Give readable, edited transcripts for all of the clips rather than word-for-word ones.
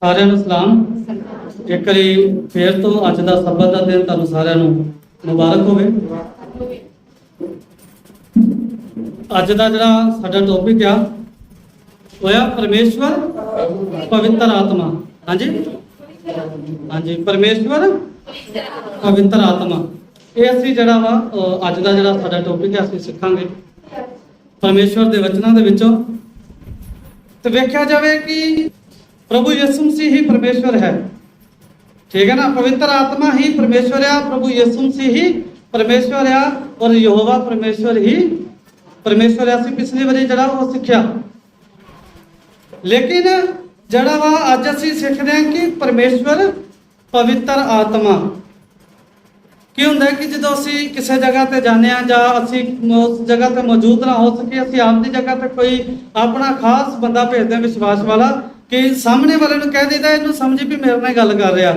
ਸਾਰਿਆਂ ਨੂੰ ਸਲਾਮ। ਇੱਕ ਵਾਰੀ ਫੇਰ ਤੋਂ ਅੱਜ ਦਾ ਸਬਤ ਦਾ ਦਿਨ ਤੁਹਾਨੂੰ ਸਾਰਿਆਂ ਨੂੰ ਮੁਬਾਰਕ ਹੋਵੇ। ਅੱਜ ਦਾ ਜਿਹੜਾ ਸਾਡਾ ਟੌਪਿਕ ਆ ਹੋਇਆ परमेश्वर पवित्र आत्मा। हाँ जी हाँ जी, परमेश्वर पवित्र आत्मा ये असी जड़ा वा अज का जड़ा साडा टॉपिक है असी सिखांगे परमेश्वर के वचनों के विचों। तो वेख्या जाए कि प्रभु यीशु मसीह ही परमेश्वर है, ठीक है ना। पवित्र आत्मा ही परमेश्वर है, प्रभु यीशु मसीह ही परमेश्वर है और यहोवा परमेश्वर ही परमेश्वर है। असी पिछली बारी जड़ा वो सीखा, लेकिन जड़ा वा अज असी सीखते हैं कि परमेश्वर पवित्र आत्मा की हुंदा है कि जो असी किसी जगह पर जाने जां असी उस जगह पर मौजूद ना हो सके, असी आपकी जगह पर कोई अपना खास बंदा भेजते हैं विश्वास वाला कि सामने वाले नूं कह देता इहनूं समझी भी मेरे नाल गल कर रहा,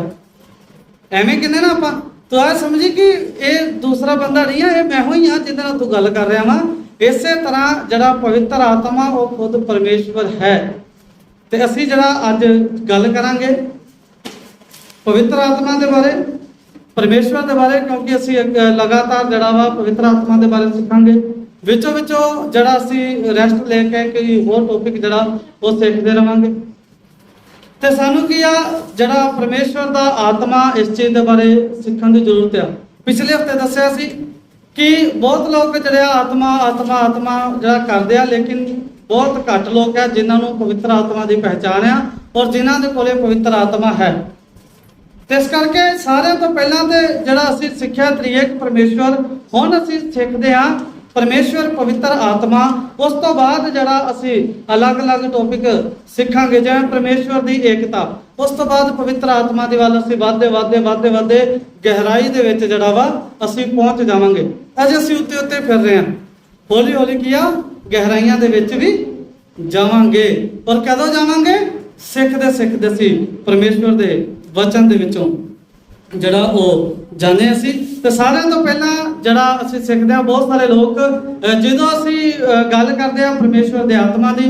एवें कहने ना आपां तो आ समझी कि ये दूसरा बंदा नहीं है, ये मैं ही हाँ जिहदे नाल तूं गल कर रहा वा। इस तरह जड़ा पवित्र आत्मा वो खुद परमेश्वर है। तो असी जड़ा अज गल करांगे पवित्र आत्मा के बारे, परमेश्वर के बारे, क्योंकि असी लगातार जड़ा वा पवित्र आत्मा के बारे सीखांगे। विचों विचों जड़ा असी रेस्ट लेके कोई होर टॉपिक जड़ा वो सीखते रहांगे। तो सानू की आ जड़ा परमेश्वर का आत्मा इस चीज़ के बारे सीखने की जरूरत है। पिछले हफ्ते दस्या सी कि बहुत लोग जड़े आत्मा आत्मा आत्मा जड़ा करते हैं, लेकिन बहुत घट लोग है जिन्होंने पवित्र आत्मा की पहचान है और जिन्हों के कोले पवित्र आत्मा है। तो इस करके सारे तो पहला तो जड़ा असी सिक्ख्या त्रिएक परमेश्वर, हुण असी सीखते हाँ परमेश्वर पवित्र आत्मा। उस तो बाद जड़ा असी अलग अलग टॉपिक सीखांगे, जिवें परमेश्वर की एकता। उस तो बाद पवित्र आत्मा की वाल असी वाधे वाधे वाधे वाधे गहराई दे विच जड़ा वा असी पहुंच जावांगे। अजे असी उत्ते उत्ते फिर रहे हैं, हौली हौली किया गहराइयां दे विच भी जावांगे। और कदों जावांगे? सिखदे असी परमेश्वर के वचन दे विचों जड़ा वो जाने असी। तो सारे तो पहला जड़ा असी सीखते हैं, बहुत सारे लोग जो असी गल करते हैं परमेश्वर के आत्मा की,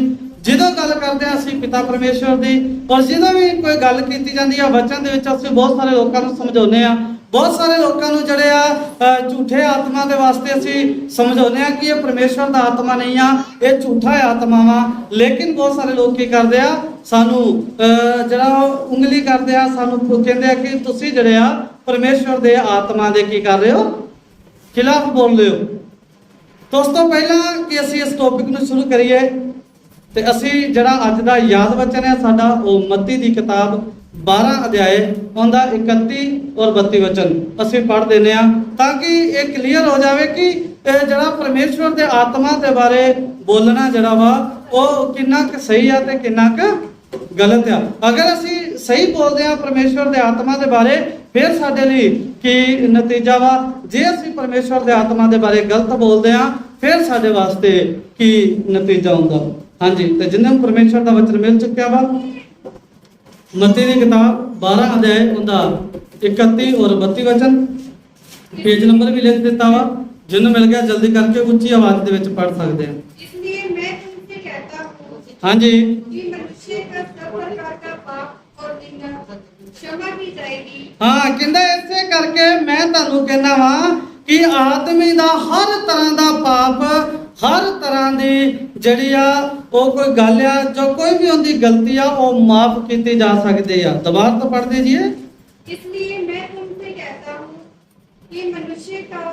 जो गल करते हैं असी पिता परमेश्वर की, और जो भी कोई गल की जाती है वचन के असी बहुत सारे लोगों को समझाने हैं। बहुत सारे लोगों जड़े झूठे आत्मा के वास्ते असी समझाने कि ये परमेश्वर का आत्मा नहीं आ, ये झूठा आत्मा वा। लेकिन बहुत सारे लोग की करते हैं, सानू जड़ा उंगली करते हैं, सानू कहते हैं कि तुसी जड़े आ परमेश्वर के आत्मा के की कर रहे हो, खिलाफ बोल रहे हो। तो उस तो पहला कि असी इस टॉपिक में शुरू करिए तो असी जड़ा अज का याद वचन है साडा वो मत्ती की किताब 12 अध्याय उनका 31 और 32 वचन असी पढ़ देने ताकि ये क्लीयर हो जाए कि जड़ा परमेश्वर के आत्मा के बारे बोलना जड़ा वा वो कितना क सही है तो कितना क गलत है। अगर असी सही बोलते हैं परमेश्वर के आत्मा के बारे, फिर साडे लई की नतीजा वा। जे असी परमेश्वर के आत्मा के बारे गलत बोलते हैं फिर साडे वास्ते की नतीजा हुंदा। हाँ जी, तो जिन्हें परमेश्वर का वचन मिल चुका वा मत्ती की किताब 12 अध्याय उनका 31 और 32 वचन, पेज नंबर भी लिख दिता वा, जिन्होंने मिल गया जल्दी करके उच्ची आवाज दे विच पढ़ सकते हैं। इसलिए मैं तुमसे कहता हूं, हाँ जी, कि मनुष्य का सब प्रकार का पाप और निंदा क्षमा की जाएगी। हाँ कहंदा ऐसे करके मैं तुहानू कहना वा कि आदमी दा हर तरह दा पाप, हर तरह की जड़ी वो कोई गल आ जो कोई भी उनकी गलती आ वो माफ की जा सकती है। दोबारा तो पढ़ दीजिए। इसलिए मैं तुमसे कहता हूँ कि मनुष्य का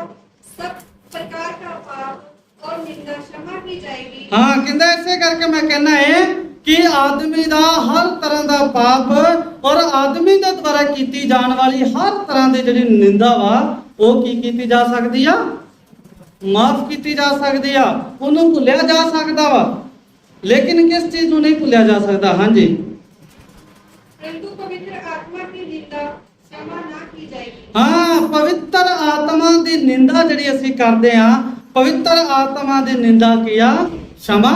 सब प्रकार का पाप और निंदा क्षमा की जाएगी। हाँ कहंदा ऐसे करके मैं कहना है कि आदमी दा हर तरह का पाप और आदमी के द्वारा की जाने वाली हर तरह की जिहड़ी निंदा वा वो की जा सकती है, माफ की जा सकती है, उन्होंने भुलिया जा सकता वा। लेकिन किस चीज नहीं भुलिया जा सकता? हाँ जी, परंतु पवित्र आत्मा की निंदा क्षमा ना की जाएगी। हाँ पवित्र आत्मा की निंदा जिहड़ी असीं करदे हां, पवित्र आत्मा की निंदा किया क्षमा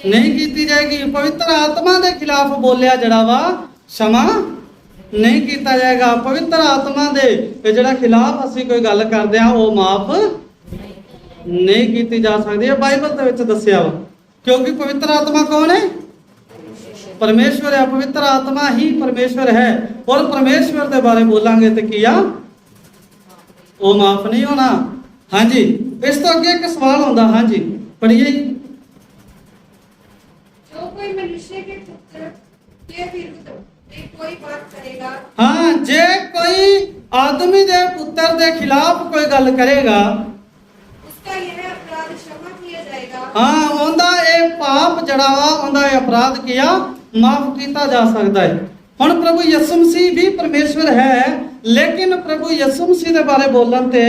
नहीं की जाएगी। पवित्र आत्मा के खिलाफ बोलिया जड़ा वा क्षमा नहीं किया जाएगा। पवित्र आत्मा के जड़ा खिलाफ असीं कोई गल करदे हां वो माफ नहीं की जा सकती है। बाइबल के दस्या वा, क्योंकि पवित्र आत्मा कौन है? परमेश्वर है, पवित्र आत्मा ही परमेश्वर है और परमेश्वर के बारे बोलांगे तो किया वो माफ नहीं होना। हाँ जी, इस तो अगे एक सवाल होता। हाँ जी पढ़िए। जो कोई मनुष्य के पुत्र के विरुद्ध में कोई बात करेगा, हाँ, जे कोई आदमी दे पुत्र दे खिलाफ कोई गल करेगा, उसका यह अपराध क्षमा किया जाएगा। हाँ, ओंदा ए पाप जड़ा वा, ओंदा ए अपराध किया माफ किया जा सकता है। हुण प्रभु यीशु मसीह भी परमेश्वर है, लेकिन प्रभु यीशु मसीह के बारे बोलन ते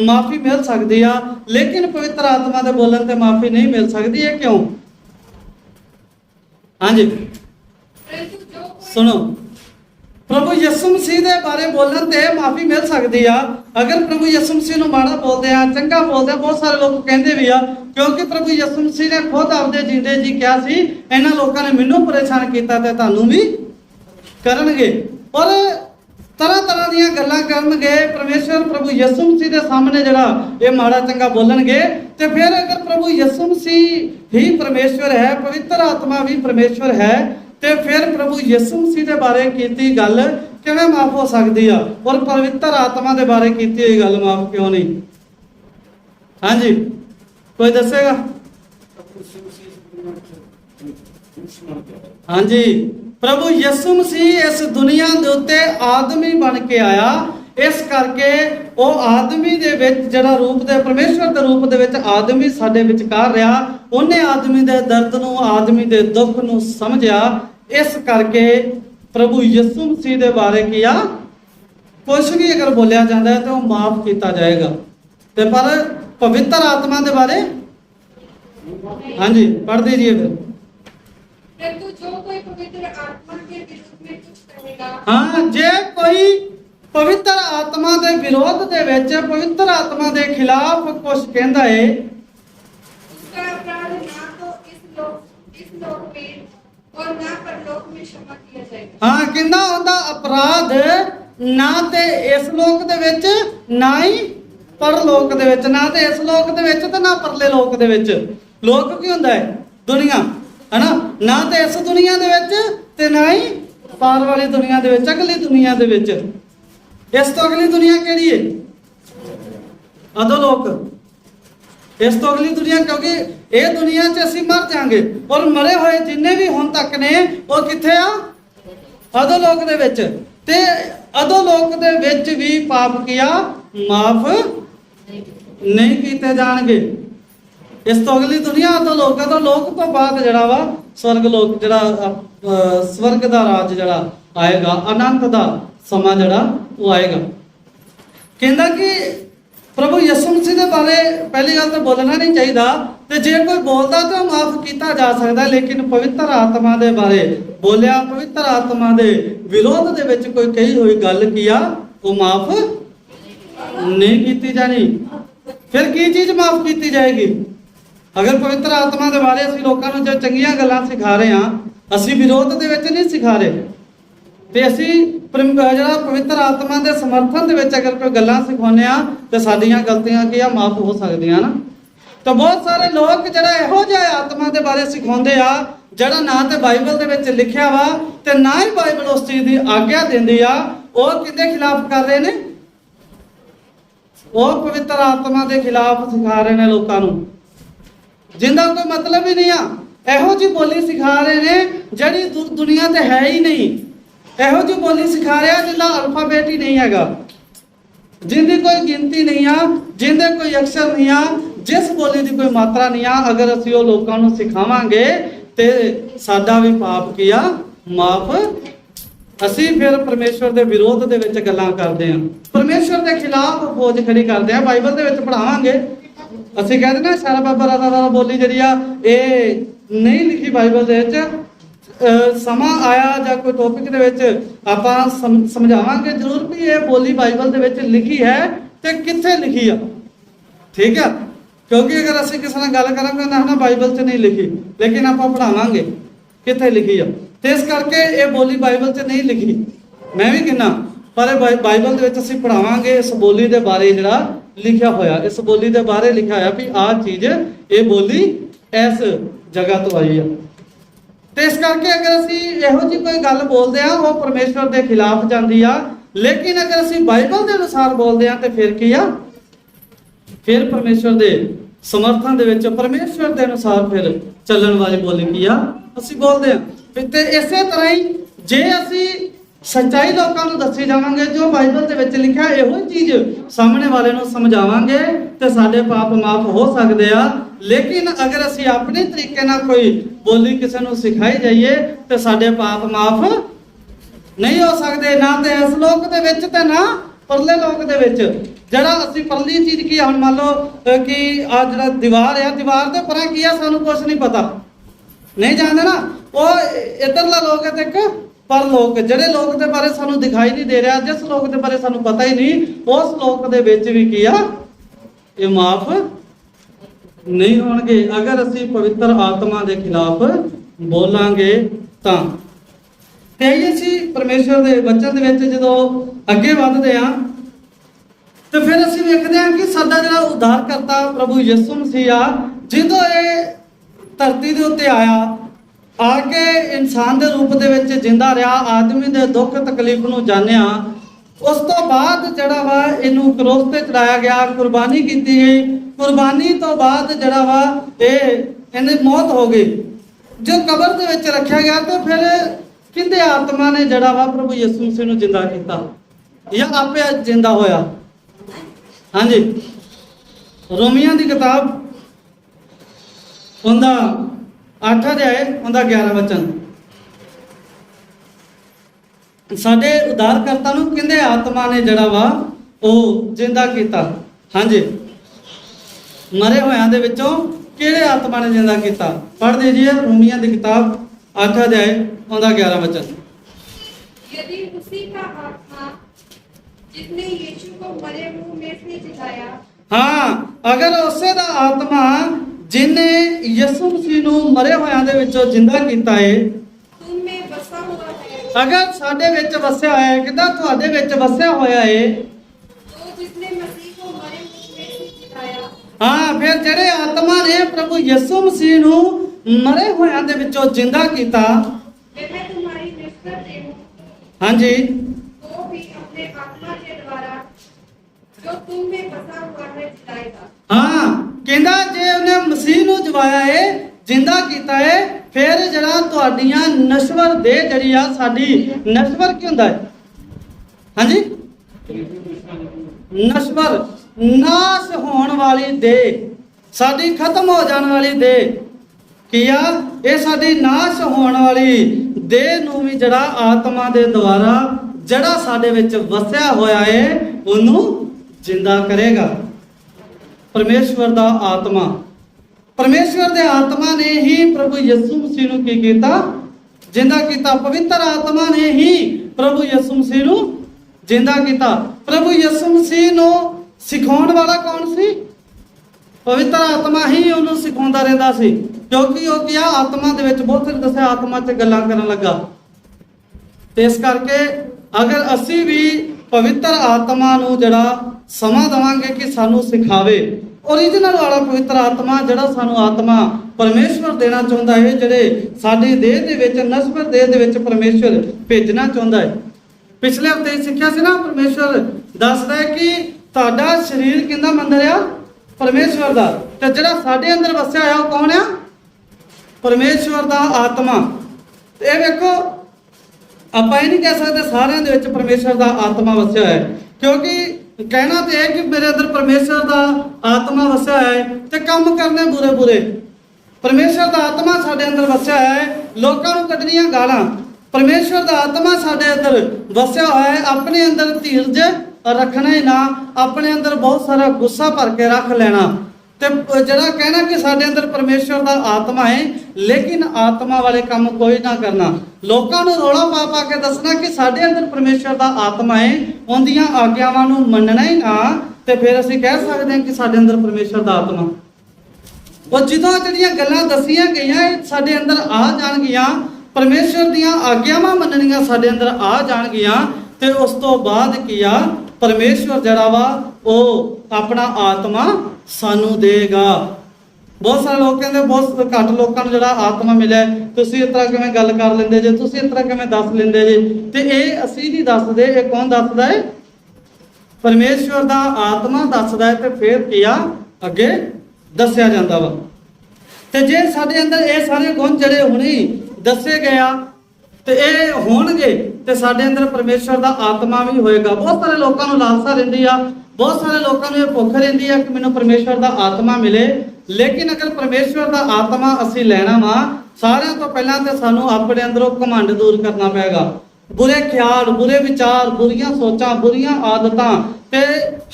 माफी मिल सकती है, लेकिन पवित्र आत्मा के बोलन ते माफी नहीं मिल सकती है। क्यों? हाँ जी परंतु जो कोई सुनो, प्रभु यीशु मसीह के बारे बोलन ते माफी मिल सकती है। अगर प्रभु यीशु मसीह नूं माड़ा बोलते हैं, चंगा बोलते हैं, बहुत सारे लोग कहते भी आ, क्योंकि प्रभु यीशु मसीह ने खुद आपदे जींदे जी कहा सी, इन्हां लोकां ने मैनूं परेशान कीता ते तुहानूं भी करनगे। और तरह तरह दी गल्लां करनगे। परमेश्वर प्रभु यीशु मसीह के सामने जड़ा ये माड़ा चंगा बोलणगे, ते फिर अगर प्रभु यीशु मसीह ही परमेश्वर है, पवित्र आत्मा भी परमेश्वर है, ते फिर प्रभु यीशु मसीह के बारे कीती गल किवें माफ हो सकती है और पवित्र आत्मा के बारे कीती हुई गल माफ क्यों नहीं? हाँ जी कोई दसेगा? हाँ जी, प्रभु यीशु मसीह इस दुनिया के उत्ते आदमी बन के आया, इस करके वो आदमी दे विच जिहड़ा रूप दे परमेश्वर के रूप दे विच आदमी साडे विचकार रहा, उन्हें आदमी दे दर्द नूं, आदमी दे दुख नूं समझिया। इस करके प्रभु यीशु मसीह दे बारे किया कुछ भी अगर बोलिया जाता है तो माफ किया जाएगा। ते पर पवित्र आत्मा के बारे हाँ जी पढ़ दीजिए फिर। परंतु जो कोई पवित्र आत्मा के विरुद्ध में कुछ कहेगा, हाँ, जे कोई पवित्र आत्मा के विरोध दे विच, पवित्र आत्मा के खिलाफ कुछ कहता है, उसका अपराध ना तो इस लोक में और ना परलोक में क्षमा किया जाएगा। हाँ, कहना होंदा अपराध ना ते इस लोक दे विच ना ही परलोक दे विच, ना ते इस लोक दे विच ते ना परले लोक दे विच। लोक की हुंदा है? दुनिया है ना, ना ते इस दुनिया दे विच ते ना ही पार वाली दुनिया दे विच, अगली दुनिया दे विच। इस तो अगली दुनिया केड़ी है? अधोलोक। इस तो अगली दुनिया, क्योंकि ये दुनिया च असीं मर जाएंगे और मरे हुए जिन्ने भी हुण तक ने वो किथे आ? अधोलोक दे विच। ते अधोलोक दे विच भी पाप किया माफ नहीं कीते जाणगे। इस तो अगली दुनिया अधोलोक है, तो लोक तो बाद जड़ा वा स्वर्ग लोक, जड़ा स्वर्ग दा राज जड़ा आएगा, अनंत दा समा जड़ा वो आएगा। कहंदा कि प्रभु यीशु मसीह के बारे पहली गल तो बोलना नहीं चाहिए, तो जे कोई बोलता तो माफ किया जा सकता, लेकिन पवित्र आत्मा के बारे बोलिया, पवित्र आत्मा के विरोध के विच कोई कही हुई गल किया वो माफ नहीं की जानी। फिर की चीज माफ की जाएगी? अगर पवित्र आत्मा के बारे असीं लोकां नूं जो चंगियां गल्लां सिखा रहे हैं, असीं विरोध दे विच नहीं सिखा रहे, ते असीं जिहड़ा पवित्र आत्मा के समर्थन दे विच अगर कोई गल्लां सिखाउने आ ते साडीआं गलतियां की माफ हो सकदियां ना। तो बहुत सारे लोग जिहड़ा इहो जिहा आत्मा के बारे सिखाउंदे आ जिहड़ा ना ते बाइबल दे विच लिखिया वा ते ना ही बाइबल उस चीज़ की आग्या दिंदी आ, ओह किहदे खिलाफ कर रहे ने? ओह पवित्र आत्मा के खिलाफ सिखा रहे ने लोकां नूं, जिंदा कोई मतलब ही नहीं आ। इहो जी बोली सिखा रहे ने जिहड़ी दुनिया ते है ही नहीं। इहो जी बोली सिखा रहा जिंदा अल्फाबेट ही नहीं हैगा, जिंदी कोई गिनती नहीं आ, जिंदे कोई अक्षर नहीं आ, जिस बोली की कोई मात्रा नहीं आ। अगर असीं ओह लोकां नूं सिखावांगे ते साडा भी पाप किया माफ। असीं फिर परमेश्वर के विरोध दे विच गल्लां करदे हां, परमेश्वर के खिलाफ फौज खड़ी करदे हां। बाइबल दे विच पढ़ावांगे, असीं कहदे ना सारा बाबा राधा बोली जिहड़ी आ ये नहीं लिखी बाइबल दे विच। समा आया जां कोई टॉपिक दे विच आपां समझावांगे जरूर भी ये बोली बाइबल दे विच लिखी है ते कित्थे लिखी आ, ठीक है? क्योंकि अगर असीं किसी नाल गल करांगे ना बाइबल च नहीं लिखी, लेकिन आपां पढ़ावांगे कित्थे लिखी आ। ते इस करके ये बोली बाइबल च नहीं लिखी, मैं भी कहना, पर बाइबल दे विच असीं पढ़ावांगे इस बोली दे बारे जिहड़ा लिखिया होया, इस बोली दे बारे लिखिया होया भी आ चीज़ ये बोली इस जगह तो आई है। ਤੇ ਇਸ ਕਰਕੇ ਅਗਰ ਅਸੀਂ ਇਹੋ ਜਿਹੀ ਕੋਈ ਗੱਲ ਬੋਲਦੇ ਆ ਉਹ ਪਰਮੇਸ਼ਵਰ ਦੇ ਖਿਲਾਫ ਜਾਂਦੀ ਆ। ਲੇਕਿਨ ਅਗਰ ਅਸੀਂ ਬਾਈਬਲ ਦੇ ਅਨੁਸਾਰ ਬੋਲਦੇ ਆ ਤੇ ਫਿਰ ਕੀ ਆ, ਫਿਰ ਪਰਮੇਸ਼ਵਰ ਦੇ ਸਮਰਥਨ ਦੇ ਵਿੱਚ ਪਰਮੇਸ਼ਵਰ ਦੇ ਅਨੁਸਾਰ ਫਿਰ ਚੱਲਣ ਵਾਲੀ ਬੋਲੀ ਕੀ ਆ, ਅਸੀਂ ਬੋਲਦੇ ਆ। ਤੇ ਇਸੇ ਤਰ੍ਹਾਂ ਹੀ ਜੇ ਅਸੀਂ ਸੱਚਾਈ ਲੋਕਾਂ ਨੂੰ ਦੱਸੀ ਜਾਵਾਂਗੇ, ਜੋ ਬਾਈਬਲ ਦੇ ਵਿੱਚ ਲਿਖਿਆ ਇਹੋ ਹੀ ਚੀਜ਼ ਸਾਹਮਣੇ ਵਾਲੇ ਨੂੰ ਸਮਝਾਵਾਂਗੇ ਤੇ ਸਾਡੇ ਪਾਪ ਮਾਫ ਹੋ ਸਕਦੇ ਆ। ਲੇਕਿਨ ਅਗਰ ਅਸੀਂ ਆਪਣੇ ਤਰੀਕੇ ਨਾਲ ਕੋਈ ਬੋਲੀ ਕਿਸੇ ਨੂੰ ਸਿਖਾਈ ਜਾਈਏ ਤੇ ਸਾਡੇ ਪਾਪ ਮਾਫ ਨਹੀਂ ਹੋ ਸਕਦੇ, ਨਾ ਤੇ ਇਸ ਲੋਕ ਦੇ ਵਿੱਚ ਤੇ ਨਾ ਪਰਲੇ ਲੋਕ ਦੇ ਵਿੱਚ। ਜਿਹੜਾ ਅਸੀਂ ਪਰਲੀ ਚੀਜ਼ ਕੀ, ਹੁਣ ਮੰਨ ਲਓ ਕਿ ਆ ਜਿਹੜਾ ਦੀਵਾਰ ਆ, ਦੀਵਾਰ ਦੇ ਪਰਾਂ ਕੀ ਆ ਸਾਨੂੰ ਕੁਝ ਨਹੀਂ ਪਤਾ, ਨਹੀਂ ਜਾਣਦੇ ਨਾ। ਉਹ ਇੱਧਰਲਾ ਲੋਕ ਹੈ ਤੇ ਇੱਕ ਪਰ ਲੋਕ, ਜਿਹੜੇ ਲੋਕ ਦੇ ਬਾਰੇ ਸਾਨੂੰ ਦਿਖਾਈ ਨਹੀਂ ਦੇ ਰਿਹਾ, ਜਿਸ ਲੋਕ ਦੇ ਬਾਰੇ ਸਾਨੂੰ ਪਤਾ ਹੀ ਨਹੀਂ, ਉਸ ਲੋਕ ਦੇ ਵਿੱਚ ਵੀ ਕੀ ਆ, ਇਹ ਮਾਫ ਨਹੀਂ ਹੋਣਗੇ ਅਗਰ ਅਸੀਂ ਪਵਿੱਤਰ ਆਤਮਾ ਦੇ ਖਿਲਾਫ ਬੋਲਾਂਗੇ ਤਾਂ। ਤੇ ਅਸੀਂ ਪਰਮੇਸ਼ਵਰ ਦੇ ਵਚਨ ਦੇ ਵਿੱਚ ਜਦੋਂ ਅੱਗੇ ਵੱਧਦੇ ਆ ਤੇ ਫਿਰ ਅਸੀਂ ਵੇਖਦੇ ਹਾਂ ਕਿ ਸਾਡਾ ਜਿਹੜਾ ਉद्धार ਕਰਤਾ ਪ੍ਰਭੂ ਯਿਸੂ ਮਸੀਹ ਆ, ਜਦੋਂ ਇਹ ਧਰਤੀ ਦੇ ਉੱਤੇ ਆਇਆ, ਆ ਕੇ ਇਨਸਾਨ ਦੇ ਰੂਪ ਦੇ ਵਿੱਚ ਜਿੰਦਾ ਰਿਹਾ, ਆਦਮੀ ਦੇ ਦੁੱਖ ਤਕਲੀਫ ਨੂੰ ਜਾਣਿਆ, ਉਸ ਤੋਂ ਬਾਅਦ ਜਿਹੜਾ ਵਾ ਇਹਨੂੰ ਕਰੋਸ ਤੇ ਚੜਾਇਆ ਗਿਆ, ਕੁਰਬਾਨੀ ਕੀਤੀ ਗਈ। ਕੁਰਬਾਨੀ ਤੋਂ ਬਾਅਦ ਜਿਹੜਾ ਵਾ ਇਹਦੀ ਮੌਤ ਹੋ ਗਈ, ਜੋ ਕਬਰ ਦੇ ਵਿੱਚ ਰੱਖਿਆ ਗਿਆ। ਤੇ ਫਿਰ ਕਿੰਦੇ ਆਤਮਾ ਨੇ ਜਿਹੜਾ ਵਾ ਪ੍ਰਭੂ ਯਿਸੂ ਮਸੀਹ ਨੂੰ ਜਿੰਦਾ ਕੀਤਾ ਜਾਂ ਆਪੇ ਜਿੰਦਾ ਹੋਇਆ? ਹਾਂਜੀ, ਰੋਮੀਆਂ ਦੀ ਕਿਤਾਬ ਉਹਦਾ 8 ਅਧਿਆਇ ਉਹਦਾ 11 ਵਚਨ। ਸਾਡੇ ਉद्धार ਕਰਤਾ ਨੂੰ ਕਿੰਦੇ ਆਤਮਾ ਨੇ ਜਿਹੜਾ ਵਾ ਉਹ ਜਿੰਦਾ ਕੀਤਾ? ਹਾਂਜੀ, ਮਰੇ ਹੋਇਆਂ ਦੇ ਵਿੱਚੋਂ ਕਿਹੜੇ ਆਤਮਾ ਨੇ ਜਿੰਦਾ ਕੀਤਾ? ਪੜ੍ਹ ਲੀजिए ਰੋਮੀਆਂ ਦੀ ਕਿਤਾਬ 8 ਅਧਿਆਇ ਉਹਦਾ 11 ਵਚਨ। यदि उसी का आत्मा जिसने यीशु को मरे मुंह में से जिलाया, हाँ, अगर उसे ਦਾ ਆਤਮਾ ਜਿਨੇ ਯਿਸੂ ਮਸੀਹ ਨੂੰ ਮਰੇ ਹੋਇਆਂ ਦੇ ਵਿੱਚੋਂ ਜਿੰਦਾ ਕੀਤਾ ਹੈ, तुम में बसा हुआ है, ਅਗਰ ਸਾਡੇ ਵਿੱਚ ਵਸਿਆ ਹੋਇਆ ਹੈ, ਕਿਦਾਂ ਤੁਹਾਡੇ ਵਿੱਚ ਵਸਿਆ ਹੋਇਆ ਹੈ, तो जिसने मसीह को मरे मुंह में से जिलाया, ਹਾਂ, ਫਿਰ ਜਿਹੜੇ ਆਤਮਾ ਨੇ ਪ੍ਰਭੂ ਯਿਸੂ ਮਸੀਹ ਨੂੰ ਮਰੇ ਹੋਇਆਂ ਦੇ ਵਿੱਚੋਂ ਜਿੰਦਾ ਕੀਤਾ, वह तुम्हारी निष्ठा देव ਹਾਂਜੀ, को भी अपने आत्मा के द्वारा जो तुम में बसा हुआ है जिलाएगा। ਹਾਂ, ਕਹਿੰਦਾ ਜੇ ਉਹਨੇ ਮਸੀਹ ਨੂੰ ਜਵਾਇਆ ਹੈ, ਜਿੰਦਾ ਕੀਤਾ ਹੈ, ਫਿਰ ਜਿਹੜਾ ਤੁਹਾਡੀਆਂ ਨਸ਼ਵਰ ਦੇਹ ਜਿਹੜੀ ਆ, ਸਾਡੀ ਨਸ਼ਵਰ ਕੀ ਹੁੰਦਾ ਹੈ? ਹਾਂਜੀ, ਨਸ਼ਵਰ, ਨਾਸ਼ ਹੋਣ ਵਾਲੀ ਦੇਹ, ਸਾਡੀ ਖਤਮ ਹੋ ਜਾਣ ਵਾਲੀ ਦੇਹ ਕੀ ਆ? ਇਹ ਸਾਡੀ ਨਾਸ਼ ਹੋਣ ਵਾਲੀ ਦੇਹ ਨੂੰ ਵੀ ਜਿਹੜਾ ਆਤਮਾ ਦੇ ਦੁਆਰਾ ਜਿਹੜਾ ਸਾਡੇ ਵਿੱਚ ਵਸਿਆ ਹੋਇਆ ਹੈ ਉਹਨੂੰ ਜਿੰਦਾ ਕਰੇਗਾ। ਪਰਮੇਸ਼ਵਰ ਦਾ ਆਤਮਾ, ਪਰਮੇਸ਼ਵਰ ਦੇ ਆਤਮਾ ਨੇ ਹੀ ਪ੍ਰਭੂ ਯਿਸੂ ਮਸੀਹ ਨੂੰ ਕੀ ਕੀਤਾ? ਜਿੰਦਾ ਕੀਤਾ। ਪਵਿੱਤਰ ਆਤਮਾ ਨੇ ਹੀ ਪ੍ਰਭੂ ਯਿਸੂ ਮਸੀਹ ਨੂੰ ਜਿੰਦਾ ਕੀਤਾ। ਪ੍ਰਭੂ ਯਿਸੂ ਮਸੀਹ ਨੂੰ ਸਿਖਾਉਣ ਵਾਲਾ ਕੌਣ ਸੀ? ਪਵਿੱਤਰ ਆਤਮਾ ਹੀ ਉਹਨੂੰ ਸਿਖਾਉਂਦਾ ਰਹਿੰਦਾ ਸੀ, ਕਿਉਂਕਿ ਉਹ ਕੀ ਆ, ਆਤਮਾ ਦੇ ਵਿੱਚ ਬਹੁਤ ਸਾਰੇ ਦੱਸਿਆ, ਆਤਮਾ 'ਚ ਗੱਲਾਂ ਕਰਨ ਲੱਗਾ। ਤੇ ਇਸ ਕਰਕੇ ਅਗਰ ਅਸੀਂ ਵੀ ਪਵਿੱਤਰ ਆਤਮਾ ਨੂੰ ਜਿਹੜਾ ਸਮਾਂ ਦੇਵਾਂਗੇ ਕਿ ਸਾਨੂੰ ਸਿਖਾਵੇ, ओरिजिनल वाला पवित्र आत्मा ਜਿਹੜਾ ਸਾਨੂੰ ਆਤਮਾ ਪਰਮੇਸ਼ਵਰ ਦੇਣਾ ਚਾਹੁੰਦਾ ਹੈ, ਜਿਹੜੇ ਸਾਡੀ ਦੇਹ ਦੇ ਵਿੱਚ ਨਸਬਤ ਦੇਹ ਦੇ ਵਿੱਚ ਪਰਮੇਸ਼ਵਰ ਭੇਜਣਾ ਚਾਹੁੰਦਾ ਹੈ। ਪਿਛਲੇ ਹਫ਼ਤੇ ਸਿੱਖਿਆ ਸੀ ਨਾ, ਪਰਮੇਸ਼ਵਰ ਦੱਸਦਾ ਹੈ ਕਿ ਤੁਹਾਡਾ ਸਰੀਰ ਕਿੰਦਾ ਮੰਦਰ ਆ? ਪਰਮੇਸ਼ਵਰ ਦਾ। ਤੇ ਜਿਹੜਾ ਸਾਡੇ ਅੰਦਰ ਵਸਿਆ ਹੋਇਆ ਉਹ ਕੌਣ ਆ? ਪਰਮੇਸ਼ਵਰ ਦਾ ਆਤਮਾ। ਤੇ ਇਹ ਵੇਖੋ, ਆਪਾਂ ਇਹ ਨਹੀਂ ਕਹਿ ਸਕਦੇ ਸਾਰਿਆਂ ਦੇ ਵਿੱਚ ਪਰਮੇਸ਼ਵਰ ਦਾ ਆਤਮਾ ਵਸਿਆ ਹੋਇਆ ਹੈ, ਕਿਉਂਕਿ कहना तो है कि मेरे अंदर परमेश्वर का आत्मा वसिया है ते काम करने बुरे बुरे। परमेश्वर का आत्मा साडे अंदर वसिया है, लोगों को कढ़नियां गालां। परमेश्वर का आत्मा साडे अंदर वसिया हुआ है, अपने अंदर धीरज रखना ही ना, अपने अंदर बहुत सारा गुस्सा भर के रख लेना। ते जरा कहना कि साडे अंदर परमेश्वर का आत्मा है, लेकिन आत्मा वाले काम कोई ना करना। लोगों को रौला पा पा के दसना कि साडे अंदर परमेश्वर का आत्मा है, उनदियां आग्यावां नूं मनना ही ना, ते फिर असीं कह सकते हैं कि साडे अंदर परमेश्वर का आत्मा। और जिदों जिहड़ियां गल्लां दसियां गईयां साडे अंदर आ जाणगियां, परमेश्वर दीयां आग्यावां मनणियां साडे अंदर आ जाणगियां, ते उस तो बाद की आ परमेश्वर जिहड़ा वा ओह अपना आत्मा सानू देगा। ਬਹੁਤ ਸਾਰੇ ਲੋਕ ਕਹਿੰਦੇ, ਬਹੁਤ ਘੱਟ ਲੋਕਾਂ ਨੂੰ ਜਿਹੜਾ ਆਤਮਾ ਮਿਲਿਆ, ਤੁਸੀਂ ਇਸ ਤਰ੍ਹਾਂ ਕਿਵੇਂ ਗੱਲ ਕਰ ਲੈਂਦੇ ਜੇ, ਤੁਸੀਂ ਇਸ ਤਰ੍ਹਾਂ ਕਿਵੇਂ ਦੱਸ ਲੈਂਦੇ ਜੇ। ਤੇ ਇਹ ਅਸੀਂ ਨਹੀਂ ਦੱਸਦੇ, ਇਹ ਕੌਣ ਦੱਸਦਾ ਹੈ? ਪਰਮੇਸ਼ਵਰ ਦਾ ਆਤਮਾ ਦੱਸਦਾ ਹੈ। ਤੇ ਫਿਰ ਕੀ ਆ, ਅੱਗੇ ਦੱਸਿਆ ਜਾਂਦਾ ਵਾ। ਤੇ ਜੇ ਸਾਡੇ ਅੰਦਰ ਇਹ ਸਾਰੇ ਗੁਣ ਜਿਹੜੇ ਹੁਣੇ ਦੱਸੇ ਗਏ ਆ ਤੇ ਇਹ ਹੋਣਗੇ ਤੇ ਸਾਡੇ ਅੰਦਰ ਪਰਮੇਸ਼ਵਰ ਦਾ ਆਤਮਾ ਵੀ ਹੋਏਗਾ। ਬਹੁਤ ਸਾਰੇ ਲੋਕਾਂ ਨੂੰ ਲਾਲਸਾ ਰਹਿੰਦੀ ਆ, ਬਹੁਤ ਸਾਰੇ ਲੋਕਾਂ ਨੂੰ ਇਹ ਭੁੱਖ ਰਹਿੰਦੀ ਆ ਕਿ ਮੈਨੂੰ ਪਰਮੇਸ਼ਵਰ ਦਾ ਆਤਮਾ ਮਿਲੇ। ਲੇਕਿਨ ਅਗਰ ਪਰਮੇਸ਼ਵਰ ਦਾ ਆਤਮਾ ਅਸੀਂ ਲੈਣਾ ਵਾ, ਸਾਰਿਆਂ ਤੋਂ ਪਹਿਲਾਂ ਤੇ ਸਾਨੂੰ ਆਪਣੇ ਅੰਦਰੋਂ ਘਮੰਡ ਦੂਰ ਕਰਨਾ ਪਏਗਾ। ਬੁਰੇ ਖਿਆਲ, ਬੁਰੇ ਵਿਚਾਰ, ਬੁਰੀਆਂ ਸੋਚਾਂ, ਬੁਰੀਆਂ ਆਦਤਾਂ ਤੇ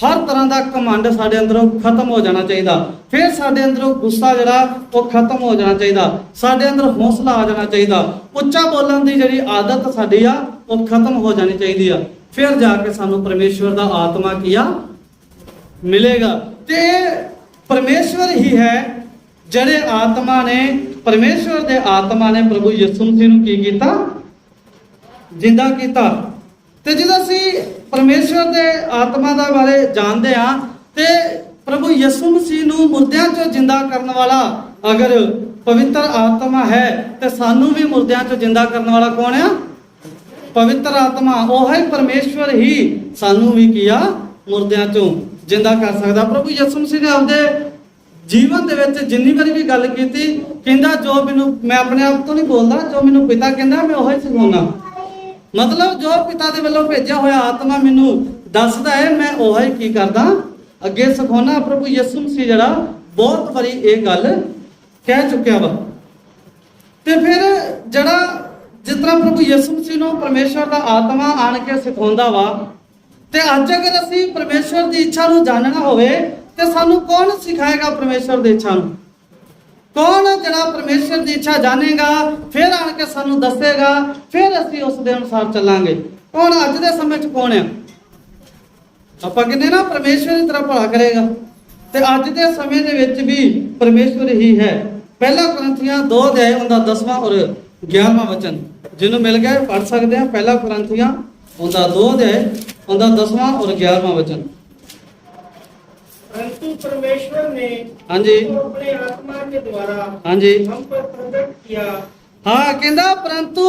ਹਰ ਤਰ੍ਹਾਂ ਦਾ ਘਮੰਡ ਸਾਡੇ ਅੰਦਰੋਂ ਖਤਮ ਹੋ ਜਾਣਾ ਚਾਹੀਦਾ। ਫਿਰ ਸਾਡੇ ਅੰਦਰੋਂ ਗੁੱਸਾ ਜਿਹੜਾ ਉਹ ਖਤਮ ਹੋ ਜਾਣਾ ਚਾਹੀਦਾ। ਸਾਡੇ ਅੰਦਰ ਹੌਸਲਾ ਆ ਜਾਣਾ ਚਾਹੀਦਾ। ਉੱਚਾ ਬੋਲਣ ਦੀ ਜਿਹੜੀ ਆਦਤ ਸਾਡੀ ਆ ਉਹ ਖਤਮ ਹੋ ਜਾਣੀ ਚਾਹੀਦੀ ਆ। ਫਿਰ ਜਾ ਕੇ ਸਾਨੂੰ ਪਰਮੇਸ਼ਵਰ ਦਾ ਆਤਮਾ ਕੀ ਆ, ਮਿਲੇਗਾ। ਤੇ ਪਰਮੇਸ਼ਵਰ ਹੀ ਹੈ ਜਿਹੜੇ ਆਤਮਾ ਨੇ, ਪਰਮੇਸ਼ਵਰ ਦੇ ਆਤਮਾ ਨੇ ਪ੍ਰਭੂ ਯਿਸੂ ਮਸੀਹ ਨੂੰ ਕੀ ਕੀਤਾ, ਜਿੰਦਾ ਕੀਤਾ। ਤੇ ਜਦੋਂ ਅਸੀਂ ਪਰਮੇਸ਼ਵਰ ਦੇ ਆਤਮਾ ਦਾ ਬਾਰੇ ਜਾਣਦੇ ਆ ਤੇ ਪ੍ਰਭੂ ਯਿਸੂ ਮਸੀਹ ਨੂੰ ਮੁਰਦਿਆਂ ਚੋਂ ਜਿੰਦਾ ਕਰਨ ਵਾਲਾ ਅਗਰ ਪਵਿੱਤਰ ਆਤਮਾ ਹੈ ਤੇ ਸਾਨੂੰ ਵੀ ਮੁਰਦਿਆਂ ਚੋਂ ਜਿੰਦਾ ਕਰਨ ਵਾਲਾ ਕੌਣ ਆ? ਪਵਿੱਤਰ ਆਤਮਾ। ਉਹ ਹੈ ਪਰਮੇਸ਼ਵਰ ਹੀ ਸਾਨੂੰ ਵੀ ਕੀਆ ਮੁਰਦਿਆਂ ਚੋਂ ਜਿੰਦਾ ਕਰ ਸਕਦਾ। ਪ੍ਰਭੂ ਯਿਸੂ ਮਸੀਹ ਨੇ ਆਪਦੇ ਜੀਵਨ ਦੇ ਵਿੱਚ ਜਿੰਨੀ ਵਾਰੀ ਵੀ ਗੱਲ ਕੀਤੀ, ਕਹਿੰਦਾ ਜੋ ਮੈਨੂੰ, ਮੈਂ ਆਪਣੇ ਆਪ ਤੋਂ ਨਹੀਂ ਬੋਲਦਾ, ਜੋ ਮੈਨੂੰ ਪਿਤਾ ਕਹਿੰਦਾ ਮੈਂ ਉਹੀ ਸਿਖਾਉਣਾ। ਮਤਲਬ ਜੋ ਪਿਤਾ ਦੇ ਵੱਲੋਂ ਭੇਜਿਆ ਹੋਇਆ ਆਤਮਾ ਮੈਨੂੰ ਦੱਸਦਾ ਹੈ, ਮੈਂ ਉਹੀ ਕੀ ਕਰਦਾ, ਅੱਗੇ ਸਿਖਾਉਣਾ। ਪ੍ਰਭੂ ਯਿਸੂ ਮਸੀਹ ਜਿਹੜਾ ਬਹੁਤ ਵਾਰੀ ਇਹ ਗੱਲ ਕਹਿ ਚੁੱਕਿਆ ਵਾ। ਤੇ ਫਿਰ ਜਿਹੜਾ ਜਿਸ ਤਰ੍ਹਾਂ ਪ੍ਰਭੂ ਯਿਸੂ ਮਸੀਹ ਨੂੰ ਪਰਮੇਸ਼ਵਰ ਦਾ ਆਤਮਾ ਆਣ ਕੇ ਸਿਖਾਉਂਦਾ ਵਾ, ਤੇ ਅੱਜ ਅਗਰ ਅਸੀਂ ਪਰਮੇਸ਼ਵਰ ਦੀ ਇੱਛਾ ਨੂੰ ਜਾਣਨਾ ਹੋਵੇ ਤੇ ਸਾਨੂੰ ਕੌਣ ਸਿਖਾਏਗਾ ਪਰਮੇਸ਼ਵਰ ਦੀ ਇੱਛਾ ਨੂੰ? ਕੌਣ ਜਿਹੜਾ ਪਰਮੇਸ਼ਵਰ ਦੀ ਇੱਛਾ ਜਾਣੇਗਾ, ਫਿਰ ਆਣ ਕੇ ਸਾਨੂੰ ਦੱਸੇਗਾ, ਫਿਰ ਅਸੀਂ ਉਸ ਦੇ ਅਨੁਸਾਰ ਚੱਲਾਂਗੇ। ਕੌਣ ਅੱਜ ਦੇ ਸਮੇਂ 'ਚ ਕੌਣ ਆ? ਆਪਾਂ ਕਹਿੰਦੇ ਨਾ ਪਰਮੇਸ਼ਵਰ ਦੀ ਤਰ੍ਹਾਂ ਭਲਾ ਕਰੇਗਾ, ਤੇ ਅੱਜ ਦੇ ਸਮੇਂ ਦੇ ਵਿੱਚ ਵੀ ਪਰਮੇਸ਼ਵਰ ਹੀ ਹੈ। ਪਹਿਲਾ ਕੁਰਿੰਥੀਆਂ 2 ਅਧਿਆਇ ਉਹਦਾ 10ਵਾਂ ਔਰ 11ਵਾਂ ਵਚਨ ਜਿਹਨੂੰ ਮਿਲ ਗਿਆ ਪੜ੍ਹ ਸਕਦੇ ਆ। ਪਹਿਲਾ ਕੁਰਿੰਥੀਆਂ ਉਹਦਾ 2 ਅਧਿਆਇ ਉਹਦਾ 10ਵਾਂ ਔਰ 11ਵਾਂ ਵਚਨ। परंतु परमेश्वर ने हाँ जी, अपने आत्मा के द्वारा हाँ जी, हम पर प्रकट किया। हाँ कहता परंतु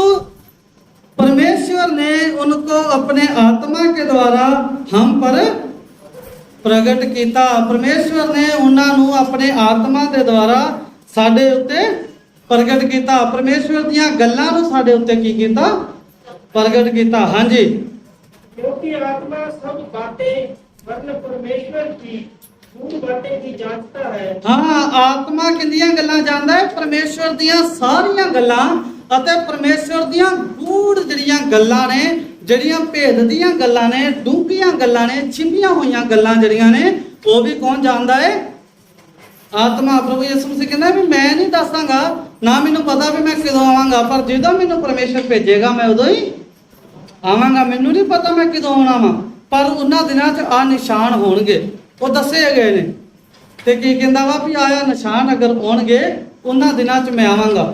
परमेश्वर ने उनको अपने आत्मा के द्वारा हम पर प्रगट किया। परमेश्वर ने उन्होंने अपने आत्मा के द्वारा साडे उत्ते प्रगट किया। परमेश्वर दियां गल्लां नूं साडे उत्ते की कीता, प्रगट किया। हाँ जी, क्योंकि आत्मा सब बातें वरन परमेश्वर की गूढ़ बातें की जांचता है। हाँ आत्मा किंदियां गल्लां जानदा है? परमेश्वर दियां सारियां गल्लां ਅਤੇ ਪਰਮੇਸ਼ਵਰ ਦੀਆਂ ਗੂੜ ਜਿਹੜੀਆਂ ਗੱਲਾਂ ਨੇ, ਜਿਹੜੀਆਂ ਭੇਦ ਦੀਆਂ ਗੱਲਾਂ ਨੇ, ਡੂੰਘੀਆਂ ਗੱਲਾਂ ਨੇ, ਛਿਪੀਆਂ ਹੋਈਆਂ ਗੱਲਾਂ ਜਿਹੜੀਆਂ ਨੇ, ਉਹ ਵੀ ਕੌਣ ਜਾਣਦਾ ਹੈ? ਆਤਮਾ। ਪ੍ਰਭੂ ਯਿਸੂ ਮਸੀਹ ਕਹਿੰਦਾ ਵੀ ਮੈਂ ਨਹੀਂ ਦੱਸਾਂਗਾ, ਨਾ ਮੈਨੂੰ ਪਤਾ ਵੀ ਮੈਂ ਕਦੋਂ ਆਵਾਂਗਾ, ਪਰ ਜਦੋਂ ਮੈਨੂੰ ਪਰਮੇਸ਼ਵਰ ਭੇਜੇਗਾ ਮੈਂ ਉਦੋਂ ਹੀ ਆਵਾਂਗਾ। ਮੈਨੂੰ ਨਹੀਂ ਪਤਾ ਮੈਂ ਕਦੋਂ ਆਉਣਾ ਵਾ, ਪਰ ਉਹਨਾਂ ਦਿਨਾਂ 'ਚ ਆ ਨਿਸ਼ਾਨ ਹੋਣਗੇ, ਉਹ ਦੱਸੇ ਗਏ ਨੇ। ਤੇ ਕੀ ਕਹਿੰਦਾ ਵਾ ਵੀ ਆਇਆ ਨਿਸ਼ਾਨ ਅਗਰ ਆਉਣਗੇ ਉਹਨਾਂ ਦਿਨਾਂ 'ਚ ਮੈਂ ਆਵਾਂਗਾ।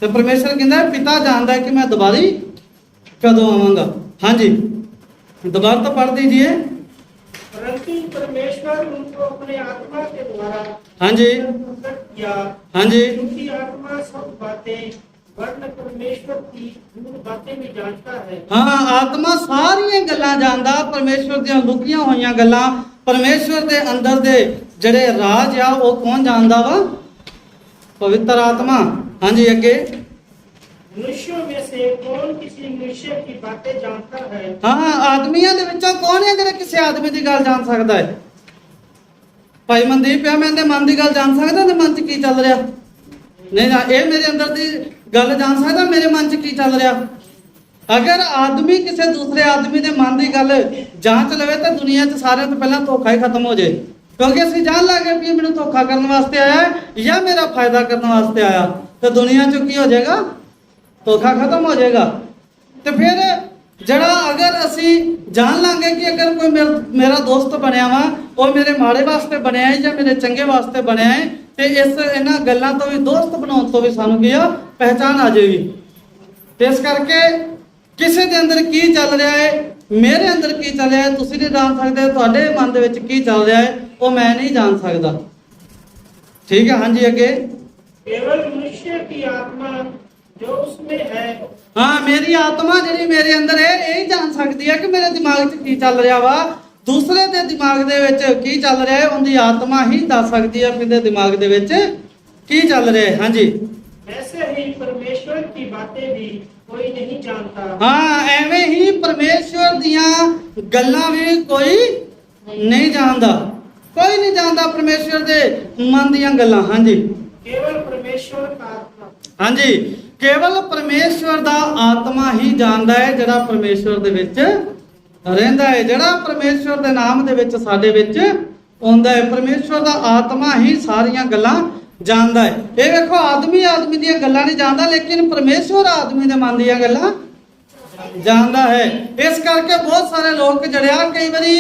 ਤੇ ਪਰਮੇਸ਼ਰ ਕਹਿੰਦਾ ਪਿਤਾ ਜਾਣਦਾ ਹੈ ਕਿ ਮੈਂ ਦੁਬਾਰੀ ਕਦੋਂ ਆਵਾਂਗਾ। ਹਾਂਜੀ, ਦੁਬਾਰਾ ਤੋਂ पढ़ दीजिए। परंतु परमेश्वर उनको अपने आत्मा के द्वारा हाँ जी, प्रकट किया। हाँ जी, क्योंकि आत्मा सब बातें वरन परमेश्वर की गूढ़ बातें भी जानता है। हाँ आत्मा सारियां गल्लां जानदा, परमेश्वर ਦੀਆਂ ਲੁਕੀਆਂ ਹੋਈਆਂ ਗੱਲਾਂ, ਪਰਮੇਸ਼ਵਰ ਦੇ ਅੰਦਰ ਦੇ ਜਿਹੜੇ ਰਾਜ ਆ ਉਹ ਕੌਣ ਜਾਣਦਾ ਵਾ? ਪਵਿੱਤਰ ਆਤਮਾ। हाँ जी, अगे। मनुष्यों में से कौन किसी मनुष्य की बातें जानता है? हाँ आदमियों ਦੇ ਵਿੱਚੋਂ ਕੌਣ ਹੈ ਜਿਹੜਾ ਕਿਸੇ ਆਦਮੀ ਦੀ ਗੱਲ ਜਾਣ ਸਕਦਾ ਹੈ? ਭਾਈ ਮਨਦੀਪ ਆ, ਮੈਂ ਇਹਦੇ ਮਨ ਦੀ ਗੱਲ ਜਾਣ ਸਕਦਾ, ਇਹਦੇ ਮਨ 'ਚ ਕੀ ਚੱਲ ਰਿਹਾ? ਨਹੀਂ ਨਾ, ਇਹ ਮੇਰੇ ਅੰਦਰ ਦੀ ਗੱਲ ਜਾਣ ਸਕਦਾ, ਮੇਰੇ ਮਨ 'ਚ ਕੀ ਚੱਲ ਰਿਹਾ? ਅਗਰ ਆਦਮੀ ਕਿਸੇ ਦੂਸਰੇ ਆਦਮੀ ਦੇ ਮਨ ਦੀ ਗੱਲ ਜਾਂਚ ਲਵੇ ਤਾਂ ਦੁਨੀਆ 'ਚ ਸਾਰਿਆਂ ਤੋਂ ਪਹਿਲਾਂ ਧੋਖਾ ਹੀ ਖਤਮ ਹੋ ਜਾਏ। ਕਿਉਂਕਿ ਅਸੀਂ ਜਾਣ ਲੱਗੇ ਵੀ ਮੈਨੂੰ ਧੋਖਾ ਕਰਨ ਵਾਸਤੇ ਆਇਆ ਹੈ ਜਾਂ ਮੇਰਾ ਫਾਇਦਾ ਕਰਨ ਵਾਸਤੇ ਆਇਆ, ਤੇ ਦੁਨੀਆ 'ਚ ਕੀ ਹੋ ਜਾਏਗਾ? ਧੋਖਾ ਖਤਮ ਹੋ ਜਾਏਗਾ। ਤੇ ਫਿਰ ਜਿਹੜਾ ਅਗਰ ਅਸੀਂ ਜਾਣ ਲਾਂਗੇ ਕਿ ਅਗਰ ਕੋਈ ਮੇਰਾ ਦੋਸਤ ਬਣਿਆ ਵਾ, ਉਹ ਮੇਰੇ ਮਾੜੇ ਵਾਸਤੇ ਬਣਿਆ ਹੈ ਜਾਂ ਮੇਰੇ ਚੰਗੇ ਵਾਸਤੇ ਬਣਿਆ ਹੈ, ਤੇ ਇਹਨਾਂ ਗੱਲਾਂ ਤੋਂ ਵੀ, ਦੋਸਤ ਬਣਾਉਣ ਤੋਂ ਵੀ ਸਾਨੂੰ ਕੀ ਆ, ਪਹਿਚਾਨ ਆ ਜਾਏਗੀ। ਤੇ ਇਸ ਕਰਕੇ ਕਿਸੇ ਦੇ ਅੰਦਰ ਕੀ ਚੱਲ ਰਿਹਾ ਹੈ, ਮੇਰੇ ਅੰਦਰ ਕੀ ਚੱਲ ਰਿਹਾ ਹੈ, ਤੁਸੀਂ ਨਹੀਂ ਜਾਣ ਸਕਦੇ। ਤੁਹਾਡੇ ਮਨ ਦੇ ਵਿੱਚ ਕੀ ਚੱਲ ਰਿਹਾ ਹੈ ਉਹ ਮੈਂ ਨਹੀਂ ਜਾਣ ਸਕਦਾ। ठीक है, हाँ जी, अगे। केवल मनुष्य की आत्मा जो उसमें है हाँ, मेरी आत्मा ਜਿਹੜੀ ਮੇਰੇ ਅੰਦਰ ਹੈ ਇਹ ਜਾਣ ਸਕਦੀ ਹੈ ਕਿ ਮੇਰੇ ਦਿਮਾਗ 'ਚ ਕੀ ਚੱਲ ਰਿਹਾ ਵਾ। ਦੂਸਰੇ ਦੇ ਦਿਮਾਗ ਦੇ ਵਿੱਚ ਕੀ ਚੱਲ ਰਿਹਾ ਹੈ ਉਹਦੀ ਆਤਮਾ ਹੀ ਦੱਸ ਸਕਦੀ ਹੈ ਕਿ ਇਹਦੇ ਦਿਮਾਗ ਦੇ ਵਿੱਚ ਕੀ ਚੱਲ ਰਿਹਾ ਹੈ। ਹਾਂਜੀ, वैसे ही परमेश्वर की बातें भी कोई नहीं जानता। ਹਾਂ, ਐਵੇਂ ਹੀ ਪਰਮੇਸ਼ਵਰ ਦੀਆਂ ਗੱਲਾਂ ਵੀ ਕੋਈ ਨਹੀਂ ਜਾਣਦਾ। ਕੋਈ ਨਹੀਂ ਜਾਣਦਾ ਪਰਮੇਸ਼ਵਰ ਦੇ ਮਨ ਦੀਆਂ ਗੱਲਾਂ। ਹਾਂਜੀ, केवल परमेश्वर का आत्मा। ਹਾਂਜੀ, ਕੇਵਲ ਪਰਮੇਸ਼ਵਰ ਦਾ ਆਤਮਾ ਹੀ ਜਾਣਦਾ ਹੈ ਜਿਹੜਾ ਪਰਮੇਸ਼ਵਰ ਦੇ ਵਿੱਚ ਰਹਿੰਦਾ ਹੈ, ਜਿਹੜਾ ਪਰਮੇਸ਼ਵਰ ਦੇ ਨਾਮ ਦੇ ਵਿੱਚ ਸਾਡੇ ਵਿੱਚ ਆਉਂਦਾ ਹੈ। ਪਰਮੇਸ਼ਵਰ ਦਾ ਆਤਮਾ ਹੀ ਸਾਰੀਆਂ ਗੱਲਾਂ ਜਾਣਦਾ ਹੈ। ਇਹ ਵੇਖੋ, ਆਦਮੀ ਦੀਆਂ ਗੱਲਾਂ ਨਹੀਂ ਜਾਣਦਾ, ਲੇਕਿਨ ਪਰਮੇਸ਼ਵਰ ਆਦਮੀ ਦੇ ਮਨ ਦੀਆਂ ਗੱਲਾਂ ਜਾਣਦਾ ਹੈ। ਇਸ ਕਰਕੇ ਬਹੁਤ ਸਾਰੇ ਲੋਕ ਜਿਹੜੇ ਆ ਕਈ ਵਾਰੀ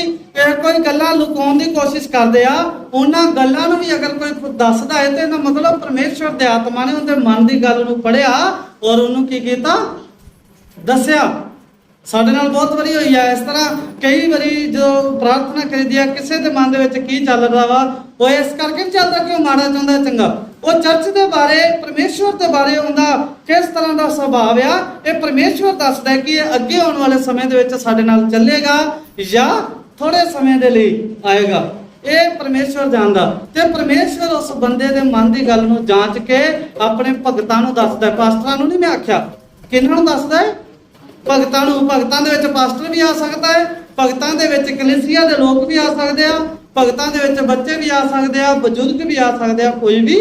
ਕੋਈ ਗੱਲਾਂ ਲੁਕਾਉਣ ਦੀ ਕੋਸ਼ਿਸ਼ ਕਰਦੇ ਆ। ਉਹਨਾਂ ਗੱਲਾਂ ਨੂੰ ਵੀ ਅਗਰ ਕੋਈ ਦੱਸਦਾ ਹੈ ਤੇ ਇਹਦਾ ਮਤਲਬ ਪਰਮੇਸ਼ਵਰ ਦੇ ਆਤਮਾ ਨੇ ਉਹਦੇ ਮਨ ਦੀ ਗੱਲ ਨੂੰ ਪੜ੍ਹਿਆ ਔਰ ਉਹਨੂੰ ਕੀ ਕੀਤਾ, ਦੱਸਿਆ। ਸਾਡੇ ਨਾਲ ਬਹੁਤ ਵਾਰੀ ਹੋਈ ਆ ਇਸ ਤਰ੍ਹਾਂ। ਕਈ ਵਾਰੀ ਜਦੋਂ ਪ੍ਰਾਰਥਨਾ ਕਰੀਦੀ ਆ, ਕਿਸੇ ਦੇ ਮਨ ਦੇ ਵਿੱਚ ਕੀ ਚੱਲ ਰਿਹਾ ਵਾ, ਉਹ ਇਸ ਕਰਕੇ ਨਹੀਂ ਚੱਲਦਾ ਕਿ ਉਹ ਮਾੜਾ ਚਾਹੁੰਦਾ ਚੰਗਾ। ਉਹ ਚਰਚ ਦੇ ਬਾਰੇ, ਪਰਮੇਸ਼ਵਰ ਦੇ ਬਾਰੇ ਉਹਦਾ ਕਿਸ ਤਰ੍ਹਾਂ ਦਾ ਸੁਭਾਅ ਆ, ਇਹ ਪਰਮੇਸ਼ਵਰ ਦੱਸਦਾ ਹੈ ਕਿ ਇਹ ਅੱਗੇ ਆਉਣ ਵਾਲੇ ਸਮੇਂ ਦੇ ਵਿੱਚ ਸਾਡੇ ਨਾਲ ਚੱਲੇਗਾ ਜਾਂ ਥੋੜੇ ਸਮੇਂ ਦੇ ਲਈ ਆਏਗਾ। ਇਹ ਪਰਮੇਸ਼ਵਰ ਜਾਣਦਾ ਤੇ ਪਰਮੇਸ਼ਵਰ ਉਸ ਬੰਦੇ ਦੇ ਮਨ ਦੀ ਗੱਲ ਨੂੰ ਜਾਂਚ ਕੇ ਆਪਣੇ ਭਗਤਾਂ ਨੂੰ ਦੱਸਦਾ ਹੈ। ਪਾਸਟਰਾਂ ਨੂੰ ਨਹੀਂ ਮੈਂ ਆਖਿਆ, ਕਿਹਨਾਂ ਨੂੰ ਦੱਸਦਾ ਹੈ? ਭਗਤਾਂ ਨੂੰ। ਭਗਤਾਂ ਦੇ ਵਿੱਚ ਪਾਸਟਰ ਵੀ ਆ ਸਕਦਾ ਹੈ, ਭਗਤਾਂ ਦੇ ਵਿੱਚ ਕਲੀਸਿਆ ਦੇ ਲੋਕ ਵੀ ਆ ਸਕਦੇ ਆ, ਭਗਤਾਂ ਦੇ ਵਿੱਚ ਬੱਚੇ ਵੀ ਆ ਸਕਦੇ ਆ, ਬਜ਼ੁਰਗ ਵੀ ਆ ਸਕਦੇ ਆ, ਕੋਈ ਵੀ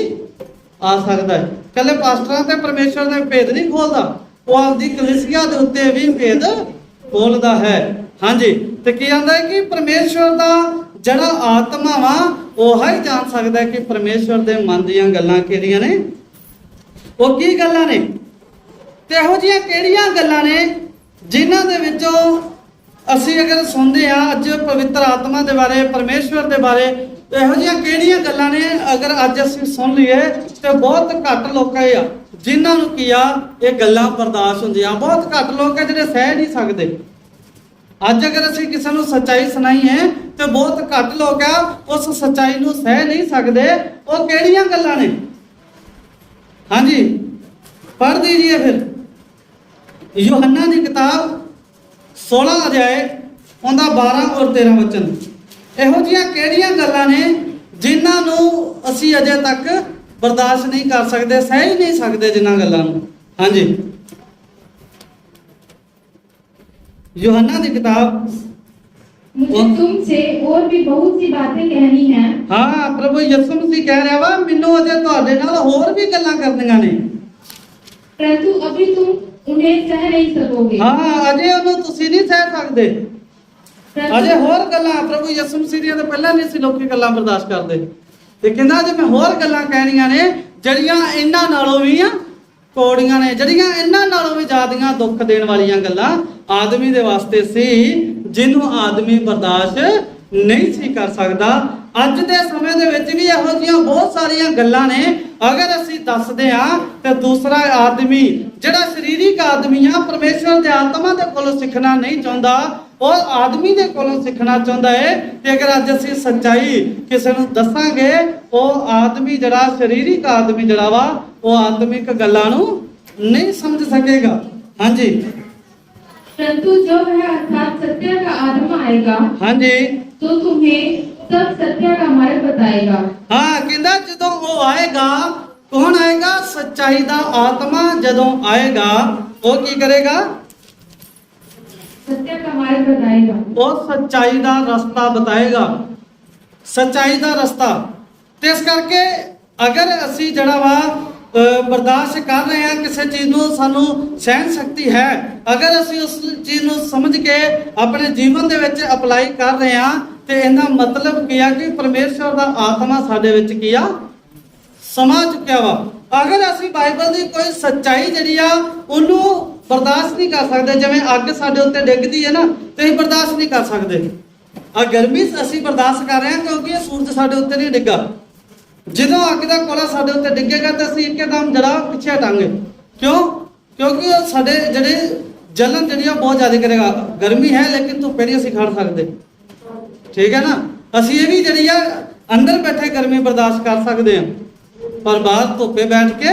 ਆ ਸਕਦਾ ਹੈ। ਕੱਲੇ ਪਾਸਟਰਾਂ ਤੇ ਪਰਮੇਸ਼ਵਰ ਦੇ ਭੇਦ ਨਹੀਂ ਖੋਲਦਾ, ਉਹ ਆਪਦੀ ਕਲੀਸਿਆ ਦੇ ਉੱਤੇ ਵੀ ਭੇਦ ਖੋਲਦਾ ਹੈ। ਹਾਂਜੀ, ਤੇ ਕੀ ਆਂਦਾ ਹੈ ਕਿ ਪਰਮੇਸ਼ਵਰ ਦਾ ਜਿਹੜਾ ਆਤਮਾ ਵਾ ਉਹ ਹੀ ਜਾਣ ਸਕਦਾ ਹੈ ਕਿ ਪਰਮੇਸ਼ਵਰ ਦੇ ਮਨ ਦੀਆਂ ਗੱਲਾਂ ਕਿਹੜੀਆਂ ਨੇ, ਉਹ ਕੀ ਗੱਲਾਂ ਨੇ, ਤੇ ਇਹੋ ਜਿਹੀਆਂ ਕਿਹੜੀਆਂ ਗੱਲਾਂ ਨੇ ਜਿਨ੍ਹਾਂ ਦੇ ਵਿੱਚੋਂ ਅਸੀਂ ਅਗਰ ਸੁਣਦੇ ਆ ਅੱਜ ਪਵਿੱਤਰ ਆਤਮਾ ਦੇ ਬਾਰੇ, ਪਰਮੇਸ਼ਵਰ ਦੇ ਬਾਰੇ, ਇਹੋ ਜਿਹੀਆਂ ਕਿਹੜੀਆਂ ਗੱਲਾਂ ਨੇ ਅਗਰ ਅੱਜ ਅਸੀਂ ਸੁਣ ਲਈਏ ਤੇ ਬਹੁਤ ਘੱਟ ਲੋਕ ਆ ਜਿਨ੍ਹਾਂ ਨੂੰ ਕੀ ਆ ਇਹ ਗੱਲਾਂ ਬਰਦਾਸ਼ਤ ਹੁੰਦੀਆਂ। ਬਹੁਤ ਘੱਟ ਲੋਕ ਆ ਜਿਹੜੇ ਸਹਿ ਨਹੀਂ ਸਕਦੇ। ਅੱਜ ਅਗਰ ਅਸੀਂ ਕਿਸੇ ਨੂੰ ਸੱਚਾਈ ਸੁਣਾਈਏ ਤੇ ਬਹੁਤ ਘੱਟ ਲੋਕ ਆ ਉਸ ਸੱਚਾਈ ਨੂੰ ਸਹਿ ਨਹੀਂ ਸਕਦੇ। ਉਹ ਕਿਹੜੀਆਂ ਗੱਲਾਂ ਨੇ? ਹਾਂਜੀ, ਪੜ੍ਹ दीजिए फिर यूहन्ना की किताब 16 अध्याय ਉਹਦਾ 12 ਔਰ 13 ਵਚਨ। ਇਹੋ ਜਿਹੀਆਂ ਕਿਹੜੀਆਂ ਗੱਲਾਂ ਨੇ ਜਿਨ੍ਹਾਂ ਨੂੰ ਅਸੀਂ ਅਜੇ ਤੱਕ ਬਰਦਾਸ਼ਤ ਨਹੀਂ ਕਰ ਸਕਦੇ, ਸਹਿ ਹੀ ਨਹੀਂ ਸਕਦੇ ਜਿਨ੍ਹਾਂ ਗੱਲਾਂ ਨੂੰ। ਹਾਂਜੀ, यूहन्ना की किताब। मुझे तुमसे और भी बहुत सी बातें कहनी हैं। हाँ, प्रभु यीशु मसीह कह रहा वा ਮੈਨੂੰ ਅਜੇ ਤੁਹਾਡੇ ਨਾਲ ਹੋਰ ਵੀ ਗੱਲਾਂ ਕਰਨੀਆਂ ਨੇ, परंतु अभी तुम उन्हें सह नहीं सकोगे। ਹਾਂ, ਅਜੇ ਉਹਨੂੰ ਤੁਸੀਂ ਨਹੀਂ ਸਹਿ ਸਕਦੇ। ਅਜੇ ਹੋਰ ਗੱਲਾਂ ਪ੍ਰਭੂ ਯਿਸੂ ਮਸੀਹ ਦੀਆਂ ਤਾਂ ਪਹਿਲਾਂ ਨਹੀਂ ਸੀ ਲੋਕੀ ਗੱਲਾਂ ਬਰਦਾਸ਼ਤ ਕਰਦੇ, ਤੇ ਕਹਿੰਦਾ ਜੇ ਮੈਂ ਹੋਰ ਗੱਲਾਂ ਕਹਿਣੀਆਂ ਨੇ ਜਿਹੜੀਆਂ ਇਹਨਾਂ ਨਾਲੋਂ ਵੀ ਆ ਕੋੜੀਆਂ ਨੇ, ਜਿਹੜੀਆਂ ਇਹਨਾਂ ਨਾਲੋਂ ਵੀ ਜ਼ਿਆਦੀਆਂ ਦੁੱਖ ਦੇਣ ਵਾਲੀਆਂ ਗੱਲਾਂ ਆਦਮੀ ਦੇ ਵਾਸਤੇ ਸੀ ਜਿਹਨੂੰ ਆਦਮੀ ਬਰਦਾਸ਼ਤ ਨਹੀਂ ਸੀ ਕਰ ਸਕਦਾ। ਅੱਜ ਦੇ ਸਮੇਂ ਦੇ ਵਿੱਚ ਵੀ ਇਹੋ ਜਿਹੀਆਂ ਬਹੁਤ ਸਾਰੀਆਂ ਗੱਲਾਂ ਨੇ ਅਗਰ ਅਸੀਂ ਦੱਸਦੇ ਆ ਤੇ ਦੂਸਰਾ ਆਦਮੀ ਜਿਹੜਾ ਸਰੀਰਿਕ ਆਦਮੀ ਆ ਪਰਮੇਸ਼ਵਰ ਦੇ ਆਤਮਾ ਦੇ ਕੋਲੋਂ ਸਿੱਖਣਾ ਨਹੀਂ ਚਾਹੁੰਦਾ, ਉਹ ਆਦਮੀ ਦੇ ਕੋਲੋਂ ਸਿੱਖਣਾ ਚਾਹੁੰਦਾ ਹੈ। ਤੇ ਅਗਰ ਅੱਜ ਅਸੀਂ ਸੱਚਾਈ ਕਿਸੇ ਨੂੰ ਦੱਸਾਂਗੇ ਉਹ ਆਦਮੀ ਜਿਹੜਾ ਸਰੀਰਿਕ ਆਦਮੀ ਜਿਹੜਾ ਵਾ ਉਹ ਆਤਮਿਕ ਗੱਲਾਂ ਨੂੰ ਨਹੀਂ ਸਮਝ ਸਕੇਗਾ। ਹਾਂਜੀ, परंतु जब वह अर्थात सत्य का आत्मा आएगा ਹਾਂਜੀ, तो तुम्हें सब सत्य का मार्ग बताएगा। ਹਾਂ, ਕਹਿੰਦਾ ਜਦੋਂ ਉਹ ਆਏਗਾ, ਕੌਣ ਆਏਗਾ? ਸੱਚਾਈ ਦਾ ਆਤਮਾ ਜਦੋਂ ਆਏਗਾ ਉਹ ਕੀ ਕਰੇਗਾ? सत्य का मार्ग बताएगा। ਉਹ ਸੱਚਾਈ ਦਾ ਰਸਤਾ ਬਤਾਏਗਾ, ਸੱਚਾਈ ਦਾ ਰਸਤਾ। ਤੇ ਇਸ ਕਰਕੇ ਅਗਰ ਅਸੀਂ ਜਿਹੜਾ ਵਾ ਬਰਦਾਸ਼ਤ ਕਰ ਰਹੇ ਹਾਂ ਕਿਸੇ ਚੀਜ਼ ਨੂੰ, ਸਾਨੂੰ ਸਹਿਣ ਸ਼ਕਤੀ ਹੈ, ਅਗਰ ਅਸੀਂ ਉਸ ਚੀਜ਼ ਨੂੰ ਸਮਝ ਕੇ ਆਪਣੇ ਜੀਵਨ ਦੇ ਵਿੱਚ ਅਪਲਾਈ ਕਰ ਰਹੇ ਹਾਂ ਤੇ ਇਹਦਾ ਮਤਲਬ ਕੀ ਆ ਕਿ ਪਰਮੇਸ਼ਵਰ ਦਾ ਆਤਮਾ ਸਾਡੇ ਵਿੱਚ ਕੀ ਆ ਸਮਾ ਚੁੱਕਿਆ ਵਾ। ਅਗਰ ਅਸੀਂ ਬਾਈਬਲ ਦੀ ਕੋਈ ਸੱਚਾਈ ਜਿਹੜੀ ਆ ਉਹਨੂੰ ਬਰਦਾਸ਼ਤ ਨਹੀਂ ਕਰ ਸਕਦੇ, ਜਿਵੇਂ ਅੱਗ ਸਾਡੇ ਉੱਤੇ ਡਿੱਗਦੀ ਹੈ ਨਾ ਤੇ ਅਸੀਂ ਬਰਦਾਸ਼ਤ ਨਹੀਂ ਕਰ ਸਕਦੇ। ਆ ਗਰਮੀ ਅਸੀਂ ਬਰਦਾਸ਼ਤ ਕਰ ਰਹੇ ਹਾਂ ਕਿਉਂਕਿ ਇਹ ਸੂਰਜ ਸਾਡੇ ਉੱਤੇ ਨਹੀਂ ਡਿੱਗਾ। ਜਦੋਂ ਅੱਗ ਦਾ ਕੋਲਾ ਸਾਡੇ ਉੱਤੇ ਡਿੱਗੇਗਾ ਤਾਂ ਅਸੀਂ ਇੱਕਦਮ ਜੜਾ ਪਿੱਛੇ ਹਟਾਂਗੇ। ਕਿਉਂ? ਕਿਉਂਕਿ ਉਹ ਸਾਡੇ ਜਿਹੜੇ ਜਲਨ ਜਿਹੜੀ ਆ ਬਹੁਤ ਜ਼ਿਆਦਾ ਕਰੇਗਾ। ਗਰਮੀ ਹੈ ਲੇਕਿਨ ਧੁੱਪੇ ਨਹੀਂ ਅਸੀਂ ਖੜ ਸਕਦੇ, ਠੀਕ ਹੈ ਨਾ। ਅਸੀਂ ਇਹ ਵੀ ਜਿਹੜੀ ਆ ਅੰਦਰ ਬੈਠੇ ਗਰਮੀ ਬਰਦਾਸ਼ਤ ਕਰ ਸਕਦੇ ਹਾਂ। ਪਰ ਬਾਹਰ ਧੁੱਪੇ ਬੈਠ ਕੇ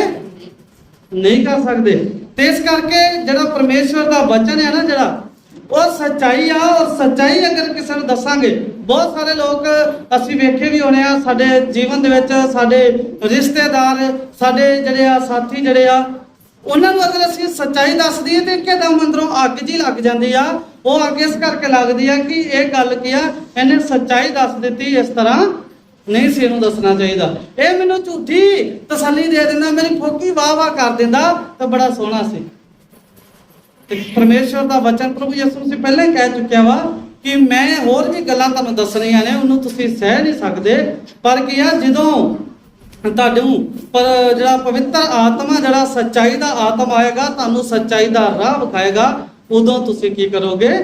ਨਹੀਂ ਕਰ ਸਕਦੇ। ਤੇ ਇਸ ਕਰਕੇ ਜਿਹੜਾ ਪਰਮੇਸ਼ਵਰ ਦਾ ਵਚਨ ਹੈ ਨਾ, ਜਿਹੜਾ ਉਹ ਸੱਚਾਈ ਆ। ਔਰ ਸੱਚਾਈ ਅਗਰ ਕਿਸੇ ਨੂੰ ਦੱਸਾਂਗੇ, ਬਹੁਤ ਸਾਰੇ ਲੋਕ ਅਸੀਂ ਵੇਖੇ ਵੀ ਹੋਣੇ ਆ ਸਾਡੇ ਜੀਵਨ ਦੇ ਵਿੱਚ, ਸਾਡੇ ਰਿਸ਼ਤੇਦਾਰ, ਸਾਡੇ ਜਿਹੜੇ ਆ ਸਾਥੀ ਜਿਹੜੇ ਆ, ਉਹਨਾਂ ਨੂੰ ਅਗਰ ਅਸੀਂ ਸੱਚਾਈ ਦੱਸ ਦਈਏ ਤੇ ਇੱਕਦਮ ਅੰਦਰੋਂ ਅੱਗ ਜੀ ਲੱਗ ਜਾਂਦੀ ਆ। ਉਹ ਅੱਗ ਇਸ ਕਰਕੇ ਲੱਗਦੀ ਆ ਕਿ ਇਹ ਗੱਲ ਕੀ ਆ, ਇਹਨੇ ਸੱਚਾਈ ਦੱਸ ਦਿੱਤੀ, ਇਸ ਤਰ੍ਹਾਂ ਨਹੀਂ ਸੀ ਇਹਨੂੰ ਦੱਸਣਾ ਚਾਹੀਦਾ। ਇਹ ਮੈਨੂੰ ਝੂਠੀ ਤਸੱਲੀ ਦੇ ਦਿੰਦਾ, ਮੇਰੀ ਫੋਕੀ ਵਾਹ ਕਰ ਦਿੰਦਾ ਤਾਂ ਬੜਾ ਸੋਹਣਾ ਸੀ। ਤੇ ਪਰਮੇਸ਼ਵਰ ਦਾ ਵਚਨ ਪ੍ਰਭੂ ਯਿਸੂ ਮਸੀਹ ਪਹਿਲਾਂ ਹੀ ਕਹਿ ਚੁੱਕਿਆ ਵਾ ਕਿ ਮੈਂ ਹੋਰ ਵੀ ਗੱਲਾਂ ਤੁਹਾਨੂੰ ਦੱਸਣੀਆਂ ਨੇ, ਉਹਨੂੰ ਤੁਸੀਂ ਸਹਿ ਨਹੀਂ ਸਕਦੇ। ਪਰ ਕੀ ਆ, ਜਦੋਂ ਤੁਹਾਨੂੰ ਪਰ ਜਿਹੜਾ ਪਵਿੱਤਰ ਆਤਮਾ, ਜਿਹੜਾ ਸੱਚਾਈ ਦਾ ਆਤਮਾ ਆਏਗਾ, ਤੁਹਾਨੂੰ ਸੱਚਾਈ ਦਾ ਰਾਹ ਵਿਖਾਏਗਾ, ਉਦੋਂ ਤੁਸੀਂ ਕੀ ਕਰੋਗੇ?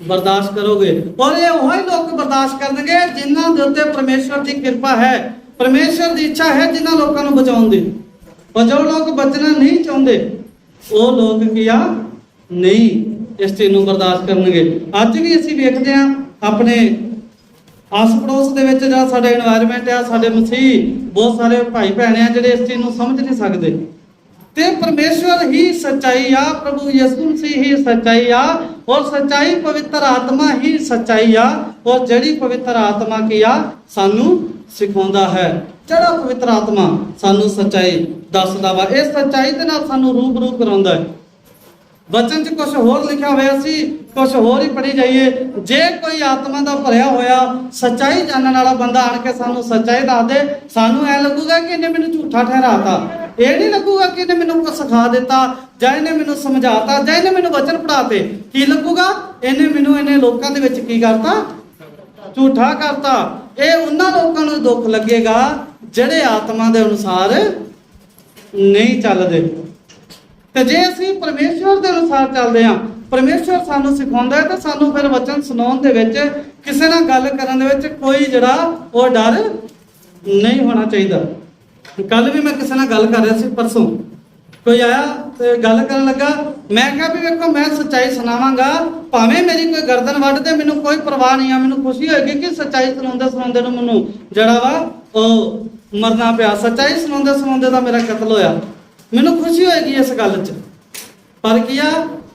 ਬਰਦਾਸ਼ਤ ਕਰੋਗੇ। ਔਰ ਇਹ ਉਹੀ ਲੋਕ ਬਰਦਾਸ਼ਤ ਕਰਨਗੇ ਜਿਨ੍ਹਾਂ ਦੇ ਉੱਤੇ ਪਰਮੇਸ਼ਵਰ ਦੀ ਕਿਰਪਾ ਹੈ, ਪਰਮੇਸ਼ਵਰ ਦੀ ਇੱਛਾ ਹੈ ਜਿਨ੍ਹਾਂ ਲੋਕਾਂ ਨੂੰ ਬਚਾਉਣ ਦੀ। ਪਰ ਜੋ ਲੋਕ ਬਚਣਾ ਨਹੀਂ ਚਾਹੁੰਦੇ, ਉਹ ਲੋਕ ਕੀ ਆ, ਨਹੀਂ ਇਸ ਚੀਜ਼ ਨੂੰ ਬਰਦਾਸ਼ਤ ਕਰਨਗੇ। ਅੱਜ ਵੀ ਅਸੀਂ ਵੇਖਦੇ ਹਾਂ ਆਪਣੇ ਆਸ ਪੜੋਸ ਦੇ ਵਿੱਚ ਜਿਹੜਾ ਸਾਡਾ এনवायरमेंट ਆ, ਸਾਡੇ ਮਸੀਹ ਬਹੁਤ ਸਾਰੇ ਭਾਈ ਭੈਣ ਆ ਜਿਹੜੇ ਇਸ ਚੀਜ਼ ਨੂੰ ਸਮਝ ਨਹੀਂ ਸਕਦੇ। ਤੇ ਪਰਮੇਸ਼ਵਰ ਹੀ ਸੱਚਾਈ ਆ, ਪ੍ਰਭੂ ਯਿਸੂ ਮਸੀਹ ਹੀ ਸੱਚਾਈ ਆ, ਔਰ ਸੱਚਾਈ ਪਵਿੱਤਰ ਆਤਮਾ ਹੀ ਸੱਚਾਈ ਆ। ਔਰ ਜਿਹੜੀ ਪਵਿੱਤਰ ਆਤਮਾ ਕੀ ਆ, ਸਾਨੂੰ ਸਿਖਾਉਂਦਾ ਹੈ। ਜਿਹੜਾ ਪਵਿੱਤਰ ਆਤਮਾ ਸਾਨੂੰ ਸੱਚਾਈ ਦੱਸਦਾ ਵਾ, ਇਹ ਸੱਚਾਈ ਦੇ ਨਾਲ ਸਾਨੂੰ ਰੂਬਰੂ ਕਰਾਉਂਦਾ ਹੈ। ਵਚਨ 'ਚ ਕੁਝ ਹੋਰ ਲਿਖਿਆ ਹੋਇਆ ਸੀ, ਕੁਝ ਹੋਰ ਹੀ ਪੜ੍ਹੀ ਜਾਈਏ। ਜੇ ਕੋਈ ਆਤਮਾ ਦਾ ਭਰਿਆ ਹੋਇਆ ਸੱਚਾਈ ਜਾਣਨ ਵਾਲਾ ਬੰਦਾ ਆਣ ਕੇ ਸਾਨੂੰ ਸੱਚਾਈ ਦੱਸ ਦੇ, ਸਾਨੂੰ ਐ ਲੱਗੂਗਾ ਕਿ ਇਹਨੇ ਮੈਨੂੰ ਝੂਠਾ ਠਹਿਰਾਤਾ। ਇਹ ਨਹੀਂ ਲੱਗੂਗਾ ਕਿ ਇਹਨੇ ਮੈਨੂੰ ਕੁਝ ਸਿਖਾ ਦਿੱਤਾ, ਜਾਂ ਇਹਨੇ ਮੈਨੂੰ ਸਮਝਾਤਾ, ਜਾਂ ਇਹਨੇ ਮੈਨੂੰ ਵਚਨ ਪੜ੍ਹਾਤੇ। ਕੀ ਲੱਗੂਗਾ? ਇਹਨੇ ਲੋਕਾਂ ਦੇ ਵਿੱਚ ਕੀ ਕਰਤਾ? ਝੂਠਾ ਕਰਤਾ। ਇਹ ਉਹਨਾਂ ਲੋਕਾਂ ਨੂੰ ਦੁੱਖ ਲੱਗੇਗਾ ਜਿਹੜੇ ਆਤਮਾ ਦੇ ਅਨੁਸਾਰ ਨਹੀਂ ਚੱਲਦੇ। ਤੇ ਜੇ ਅਸੀਂ ਪਰਮੇਸ਼ਵਰ ਦੇ ਅਨੁਸਾਰ ਚੱਲਦੇ ਹਾਂ, ਪਰਮੇਸ਼ਵਰ ਸਾਨੂੰ ਸਿਖਾਉਂਦਾ ਹੈ, ਤਾਂ ਸਾਨੂੰ ਫਿਰ ਵਚਨ ਸੁਣਾਉਣ ਦੇ ਵਿੱਚ, ਕਿਸੇ ਨਾਲ ਗੱਲ ਕਰਨ ਦੇ ਵਿੱਚ ਕੋਈ ਜਿਹੜਾ ਉਹ ਡਰ ਨਹੀਂ ਹੋਣਾ ਚਾਹੀਦਾ। ਕੱਲ ਵੀ ਮੈਂ ਕਿਸੇ ਨਾਲ ਗੱਲ ਕਰ ਰਿਹਾ ਸੀ, ਪਰਸੋਂ ਕੋਈ ਆਇਆ ਤੇ ਗੱਲ ਕਰਨ ਲੱਗਾ, ਮੈਂ ਕਿਹਾ ਵੀ ਵੇਖੋ ਮੈਂ ਸੱਚਾਈ ਸੁਣਾਵਾਂਗਾ, ਭਾਵੇਂ ਮੇਰੀ ਕੋਈ ਗਰਦਨ ਵੱਢ ਦੇ, ਮੈਨੂੰ ਕੋਈ ਪਰਵਾਹ ਨਹੀਂ ਆ। ਮੈਨੂੰ ਖੁਸ਼ੀ ਹੋਏਗੀ ਕਿ ਸੱਚਾਈ ਸੁਣਾਉਂਦੇ ਨੂੰ ਮੈਨੂੰ ਜਿਹੜਾ ਵਾ ਉਹ ਮਰਨਾ ਪਿਆ। ਸੱਚਾਈ ਸੁਣਾਉਂਦੇ ਦਾ ਮੇਰਾ ਕਤਲ ਹੋਇਆ, ਮੈਨੂੰ ਖੁਸ਼ੀ ਹੋਏਗੀ ਇਸ ਗੱਲ 'ਚ। ਪਰ ਕੀ ਆ,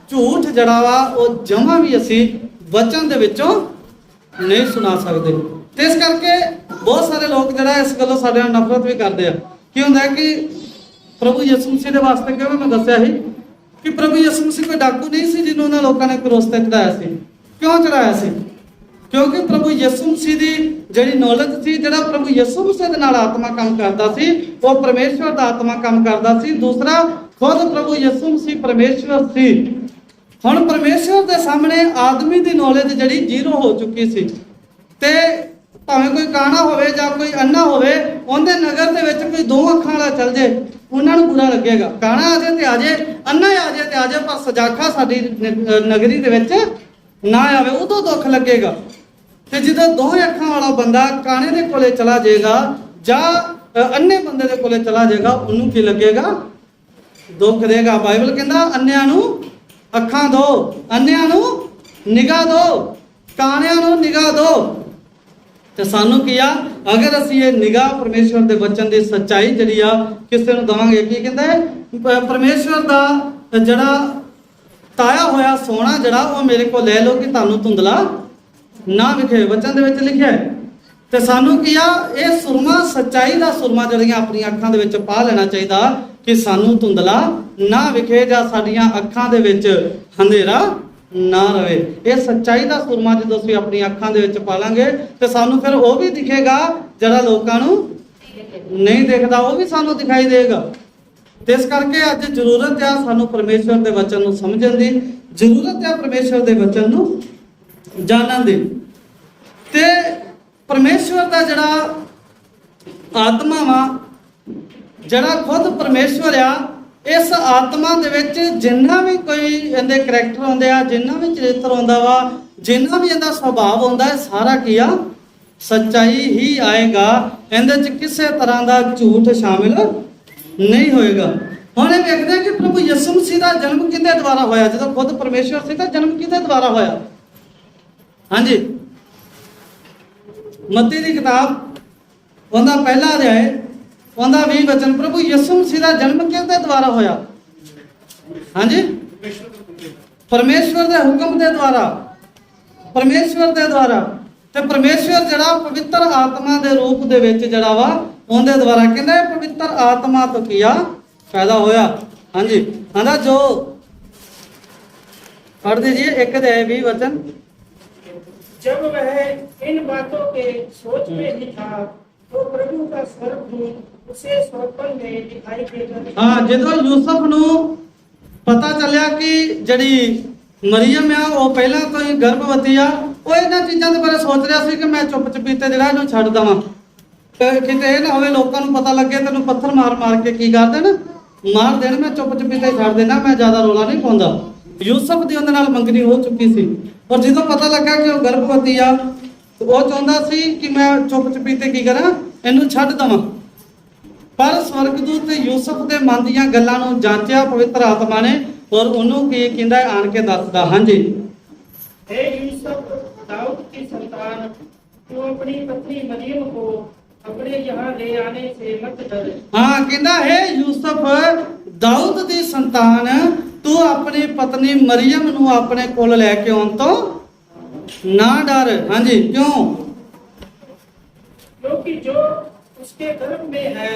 ਝੂਠ ਜਿਹੜਾ ਵਾ ਉਹ ਜਮਾਂ ਵੀ ਅਸੀਂ ਵਚਨ ਦੇ ਵਿੱਚੋਂ ਨਹੀਂ ਸੁਣਾ ਸਕਦੇ। ਤੇ ਇਸ ਕਰਕੇ ਬਹੁਤ ਸਾਰੇ ਲੋਕ ਜਿਹੜਾ ਇਸ ਗੱਲੋਂ ਸਾਡੇ ਨਾਲ ਨਫ਼ਰਤ ਵੀ ਕਰਦੇ ਆ। ਕੀ ਹੁੰਦਾ ਕਿ ਪ੍ਰਭੂ ਯਿਸੂ ਮਸੀਹ ਦੇ ਵਾਸਤੇ, ਕਿਉਂ ਮੈਂ ਦੱਸਿਆ ਸੀ ਕਿ ਪ੍ਰਭੂ ਯਿਸੂ ਮਸੀਹ ਕੋਈ ਡਾਕੂ ਨਹੀਂ ਸੀ ਜਿਹਨੂੰ ਉਹਨਾਂ ਲੋਕਾਂ ਨੇ ਕਰੋਸ ਤੇ ਚੜਾਇਆ ਸੀ। ਕਿਉਂ ਚੜਾਇਆ ਸੀ? ਕਿਉਂਕਿ ਪ੍ਰਭੂ ਯਿਸੂ ਮਸੀਹ ਦੀ ਜਿਹੜੀ ਨੌਲੇਜ ਸੀ, ਜਿਹੜਾ ਪ੍ਰਭੂ ਯਿਸੂ ਮਸੀਹ ਦੇ ਨਾਲ ਆਤਮਾ ਕੰਮ ਕਰਦਾ ਸੀ, ਉਹ ਪਰਮੇਸ਼ਵਰ ਦਾ ਆਤਮਾ ਕੰਮ ਕਰਦਾ ਸੀ। ਦੂਸਰਾ, ਖੁਦ ਪ੍ਰਭੂ ਯਿਸੂ ਮਸੀਹ ਪਰਮੇਸ਼ਵਰ ਸੀ। ਹੁਣ ਪਰਮੇਸ਼ਵਰ ਦੇ ਸਾਹਮਣੇ ਆਦਮੀ ਦੀ ਨੌਲੇਜ ਜਿਹੜੀ ਜ਼ੀਰੋ ਹੋ ਚੁੱਕੀ ਸੀ। ਤੇ ਭਾਵੇਂ ਕੋਈ ਕਾਣਾ ਹੋਵੇ ਜਾਂ ਕੋਈ ਅੰਨਾ ਹੋਵੇ, ਉਹਦੇ ਨਗਰ ਦੇ ਵਿੱਚ ਕੋਈ ਦੋ ਅੱਖਾਂ ਵਾਲਾ ਚੱਲ ਜੇ, ਉਹਨਾਂ ਨੂੰ ਬੁਰਾ ਲੱਗੇਗਾ। ਕਾਣਾ ਆ ਜਾਏ ਤੇ ਆ ਜਾਏ, ਅੰਨਾ ਆ ਜਾਏ ਤੇ ਆ ਜਾਏ, ਪਰ ਸਜਾਖਾ ਸਾਡੀ ਨਗਰੀ ਦੇ ਵਿੱਚ ਨਾ ਆਵੇ, ਉਦੋਂ ਦੁੱਖ ਲੱਗੇਗਾ। ਤੇ ਜਦੋਂ ਦੋ ਅੱਖਾਂ ਵਾਲਾ ਬੰਦਾ ਕਾਣੇ ਦੇ ਕੋਲੇ ਚਲਾ ਜਾਏਗਾ ਜਾਂ ਅੰਨੇ ਬੰਦੇ ਦੇ ਕੋਲੇ ਚਲਾ ਜਾਏਗਾ, ਉਹਨੂੰ ਕੀ ਲੱਗੇਗਾ? ਦੁੱਖ ਦੇਗਾ। ਬਾਈਬਲ ਕਹਿੰਦਾ ਅੰਨਿਆਂ ਨੂੰ ਅੱਖਾਂ ਦਿਓ, ਅੰਨਿਆਂ ਨੂੰ ਨਿਗਾਹ ਦਿਓ, ਕਾਣਿਆਂ ਨੂੰ ਨਿਗਾਹ ਦਿਓ। ਤੇ ਸਾਨੂੰ ਕੀ ਆ, ਅਗਰ ਅਸੀਂ ਇਹ ਨਿਗਾਹ ਪਰਮੇਸ਼ਵਰ ਦੇ ਵਚਨ ਦੀ ਸੱਚਾਈ ਜਿਹੜੀ ਆ ਕਿਸੇ ਨੂੰ ਦਵਾਂਗੇ, ਕੀ ਕਹਿੰਦਾ ਹੈ? ਪਰਮੇਸ਼ਵਰ ਦਾ ਜਿਹੜਾ ਤਾਇਆ ਹੋਇਆ ਸੋਨਾ ਜਿਹੜਾ ਉਹ ਮੇਰੇ ਕੋਲ ਲੈ ਲਓ ਕਿ ਤੁਹਾਨੂੰ ਧੁੰਦਲਾ ਨਾ ਵਿਖੇ, ਵਚਨ ਦੇ ਵਿੱਚ ਲਿਖਿਆ ਹੈ। ਤੇ ਸਾਨੂੰ ਕੀ ਆ, ਇਹ ਸੁਰਮਾ, ਸੱਚਾਈ ਦਾ ਸੁਰਮਾ ਜਿਹੜੀਆਂ ਆਪਣੀਆਂ ਅੱਖਾਂ ਦੇ ਵਿੱਚ ਪਾ ਲੈਣਾ ਚਾਹੀਦਾ ਕਿ ਸਾਨੂੰ ਧੁੰਦਲਾ ਨਾ ਵਿਖੇ ਜਾਂ ਸਾਡੀਆਂ ਅੱਖਾਂ ਦੇ ਵਿੱਚ ਹਨੇਰਾ ਨਾ ਰਵੇ। ਇਹ ਸੱਚਾਈ ਦਾ ਸੁਰਮਾ ਜਦੋਂ ਅਸੀਂ ਆਪਣੀਆਂ ਅੱਖਾਂ ਦੇ ਵਿੱਚ ਪਾ ਲਾਂਗੇ ਤੇ ਸਾਨੂੰ ਫਿਰ ਉਹ ਵੀ ਦਿਖੇਗਾ ਜਿਹੜਾ ਲੋਕਾਂ ਨੂੰ ਨਹੀਂ ਦਿਖਦਾ, ਉਹ ਵੀ ਸਾਨੂੰ ਦਿਖਾਈ ਦੇਗਾ। ਤੇ ਇਸ ਕਰਕੇ ਅੱਜ ਜ਼ਰੂਰਤ ਆ ਸਾਨੂੰ ਪਰਮੇਸ਼ਵਰ ਦੇ ਵਚਨ ਨੂੰ ਸਮਝਣ ਦੀ, ਜ਼ਰੂਰਤ ਆ ਪਰਮੇਸ਼ਵਰ ਦੇ ਵਚਨ ਨੂੰ ਜਾਣਨ ਦੀ। ਤੇ ਪਰਮੇਸ਼ਵਰ ਦਾ ਜਿਹੜਾ ਆਤਮਾ ਵਾ, ਜਿਹੜਾ ਖੁਦ ਪਰਮੇਸ਼ਵਰ ਆ, ਇਸ ਆਤਮਾ ਦੇ ਵਿੱਚ ਜਿੰਨਾ ਵੀ ਕੋਈ ਇਹਦੇ ਕਰੈਕਟਰ ਆਉਂਦੇ ਆ, ਜਿੰਨਾ ਵੀ ਚਰਿੱਤਰ ਆਉਂਦਾ ਵਾ, ਜਿੰਨਾ ਵੀ ਇਹਦਾ ਸੁਭਾਅ ਆਉਂਦਾ ਹੈ, ਸਾਰਾ ਕੀ ਆ, ਸੱਚਾਈ ਹੀ ਆਏਗਾ। ਇਹਦੇ 'ਚ ਕਿਸੇ ਤਰ੍ਹਾਂ ਦਾ ਝੂਠ ਸ਼ਾਮਿਲ ਨਹੀਂ ਹੋਏਗਾ। ਹੁਣ ਇਹ ਵੇਖਦੇ ਕਿ ਪ੍ਰਭੂ ਯਿਸੂ ਮਸੀਹ ਦਾ ਜਨਮ ਕਿਹਦੇ ਦੁਆਰਾ ਹੋਇਆ? ਜਦੋਂ ਖੁਦ ਪਰਮੇਸ਼ਵਰ ਸੀ ਤਾਂ ਜਨਮ ਕਿਹਦੇ ਦੁਆਰਾ ਹੋਇਆ? ਹਾਂਜੀ, ਮੱਤੀ ਦੀ ਕਿਤਾਬ ਉਹਦਾ ਪਹਿਲਾ ਅਧਿਆਇ ਉਹਦਾ 20 ਵਚਨ ਪ੍ਰਭੂ ਯਿਸੂ ਮਸੀਹ ਦਾ ਜਨਮ ਕਿਹਦੇ ਦੁਆਰਾ ਹੋਇਆ? ਹਾਂਜੀ, ਪਰਮੇਸ਼ਵਰ ਦੇ ਹੁਕਮ ਦੇ ਦੁਆਰਾ, ਪਰਮੇਸ਼ਵਰ ਦੇ ਦੁਆਰਾ। ਤੇ ਪਰਮੇਸ਼ਵਰ ਜਿਹੜਾ ਪਵਿੱਤਰ ਆਤਮਾ ਦੇ ਰੂਪ ਦੇ ਵਿੱਚ ਜਿਹੜਾ ਵਾ ਉਹਦੇ ਦੁਆਰਾ, ਕਹਿੰਦਾ ਇਹ ਪਵਿੱਤਰ ਆਤਮਾ ਤੋਂ ਕੀਆ ਪੈਦਾ ਹੋਇਆ। ਹਾਂਜੀ, ਕਹਿੰਦਾ ਜੋ पढ़ दीजिए 1 अध्याय 20 वचन। जब वह इन बातों के सोच में ही था तो प्रभु का स्वर्गदूत उसे स्वप्न में दिखाई देकर, हाँ, ਜਦੋਂ ਯੂਸਫ ਨੂੰ ਪਤਾ ਚੱਲਿਆ ਕਿ ਜਿਹੜੀ ਮਰੀਮ ਆ ਉਹ ਪਹਿਲਾਂ ਤੋਂ ਹੀ ਗਰਭਵਤੀ ਆ, ਉਹ ਇਹਨਾਂ ਚੀਜ਼ਾਂ ਦੇ ਬਾਰੇ ਸੋਚ ਰਿਹਾ ਸੀ ਕਿ ਮੈਂ ਚੁੱਪ ਚਪੀਤੇ ਜਿਹੜਾ ਇਹਨੂੰ ਛੱਡ ਦਵਾਂ, ਕਿਤੇ ਇਹ ਨਾ ਹੋਵੇ ਲੋਕਾਂ ਨੂੰ ਪਤਾ ਲੱਗੇ ਤੈਨੂੰ ਪੱਥਰ ਮਾਰ ਮਾਰ ਕੇ ਕੀ ਕਰ ਦੇਣ, ਮਾਰ ਦੇਣ, ਮੈਂ ਚੁੱਪ ਚਪੀਤੇ ਛੱਡ ਦੇਣਾ, ਮੈਂ ਜ਼ਿਆਦਾ ਰੋਲਾ ਨਹੀਂ ਪਾਉਂਦਾ। ਯੂਸਫ ਦੀ ਉਹਦੇ ਨਾਲ ਮੰਗਣੀ ਹੋ ਚੁੱਕੀ ਸੀ, ਪਰ ਜਦੋਂ ਪਤਾ ਲੱਗਾ ਕਿ ਉਹ ਗਰਭਵਤੀ ਆ, ਉਹ ਚਾਹੁੰਦਾ ਸੀ ਕਿ ਮੈਂ ਚੁੱਪ ਚਪੀਤੇ ਕੀ ਕਰਾਂ, ਇਹਨੂੰ ਛੱਡ ਦਵਾਂ। ਪਰ ਸਵਰਗਦੂਤ ਤੇ ਯੂਸਫ ਦੇ ਮਨ ਦੀਆਂ ਗੱਲਾਂ ਨੂੰ ਜਾਂਚਿਆ ਪਵਿੱਤਰ ਆਤਮਾ ਨੇ, ਔਰ ਉਹਨੂੰ ਕੀ ਕਹਿੰਦਾ ਆਣ ਕੇ ਦੱਸਦਾ। ਹਾਂਜੀ, हे यूसुफ दाऊद की संतान, तू अपनी पत्नी मरियम को अपने यहाँ ले आने से मत डर। ਹਾਂ, ਕਹਿੰਦਾ ਹੈ ਯੂਸਫ ਦਾਊਦ ਦੀ ਸੰਤਾਨ, ਤੂੰ ਆਪਣੀ ਪਤਨੀ ਮਰੀਮ ਨੂੰ ਆਪਣੇ ਕੋਲ ਲੈ ਕੇ ਆਉਣ ਤੋਂ ਨਾ ਡਰ। ਹਾਂਜੀ, ਕਿਉਂ? क्योंकि जो उसके गर्भ में है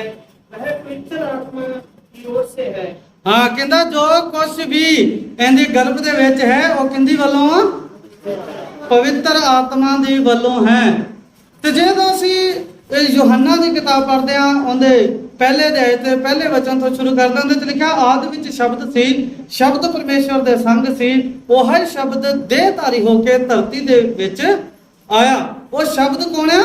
वह पवित्र आत्मा की ओर से है। ਹਾਂ, ਕਹਿੰਦਾ ਜੋ ਕੁਛ ਵੀ ਇਹਦੇ ਗਰਭ ਦੇ ਵਿੱਚ ਹੈ ਉਹ ਕਿੰਦੀ ਵੱਲੋਂ ਆ? ਪਵਿੱਤਰ ਆਤਮਾ ਦੀ ਵੱਲੋਂ ਹੈ। ਤੇ ਜਦੋਂ ਅਸੀਂ ਯੋਹੰਨਾ ਦੀ ਕਿਤਾਬ ਪੜ੍ਹਦੇ ਆ, ਉਹਦੇ ਪਹਿਲੇ ਅਧਿਆਇ ਤੇ ਪਹਿਲੇ ਵਚਨ ਤੋਂ ਸ਼ੁਰੂ ਕਰਦੇ, ਉਹਦੇ 'ਚ ਲਿਖਿਆ ਆਦਿ ਵਿੱਚ ਸ਼ਬਦ ਸੀ, ਸ਼ਬਦ ਪਰਮੇਸ਼ਵਰ ਦੇ ਸੰਗ ਸੀ, ਉਹ ਹੀ ਸ਼ਬਦ ਦੇਹਧਾਰੀ ਹੋ ਕੇ ਧਰਤੀ ਦੇ ਵਿੱਚ ਆਇਆ। ਉਹ ਸ਼ਬਦ ਕੌਣ ਆ?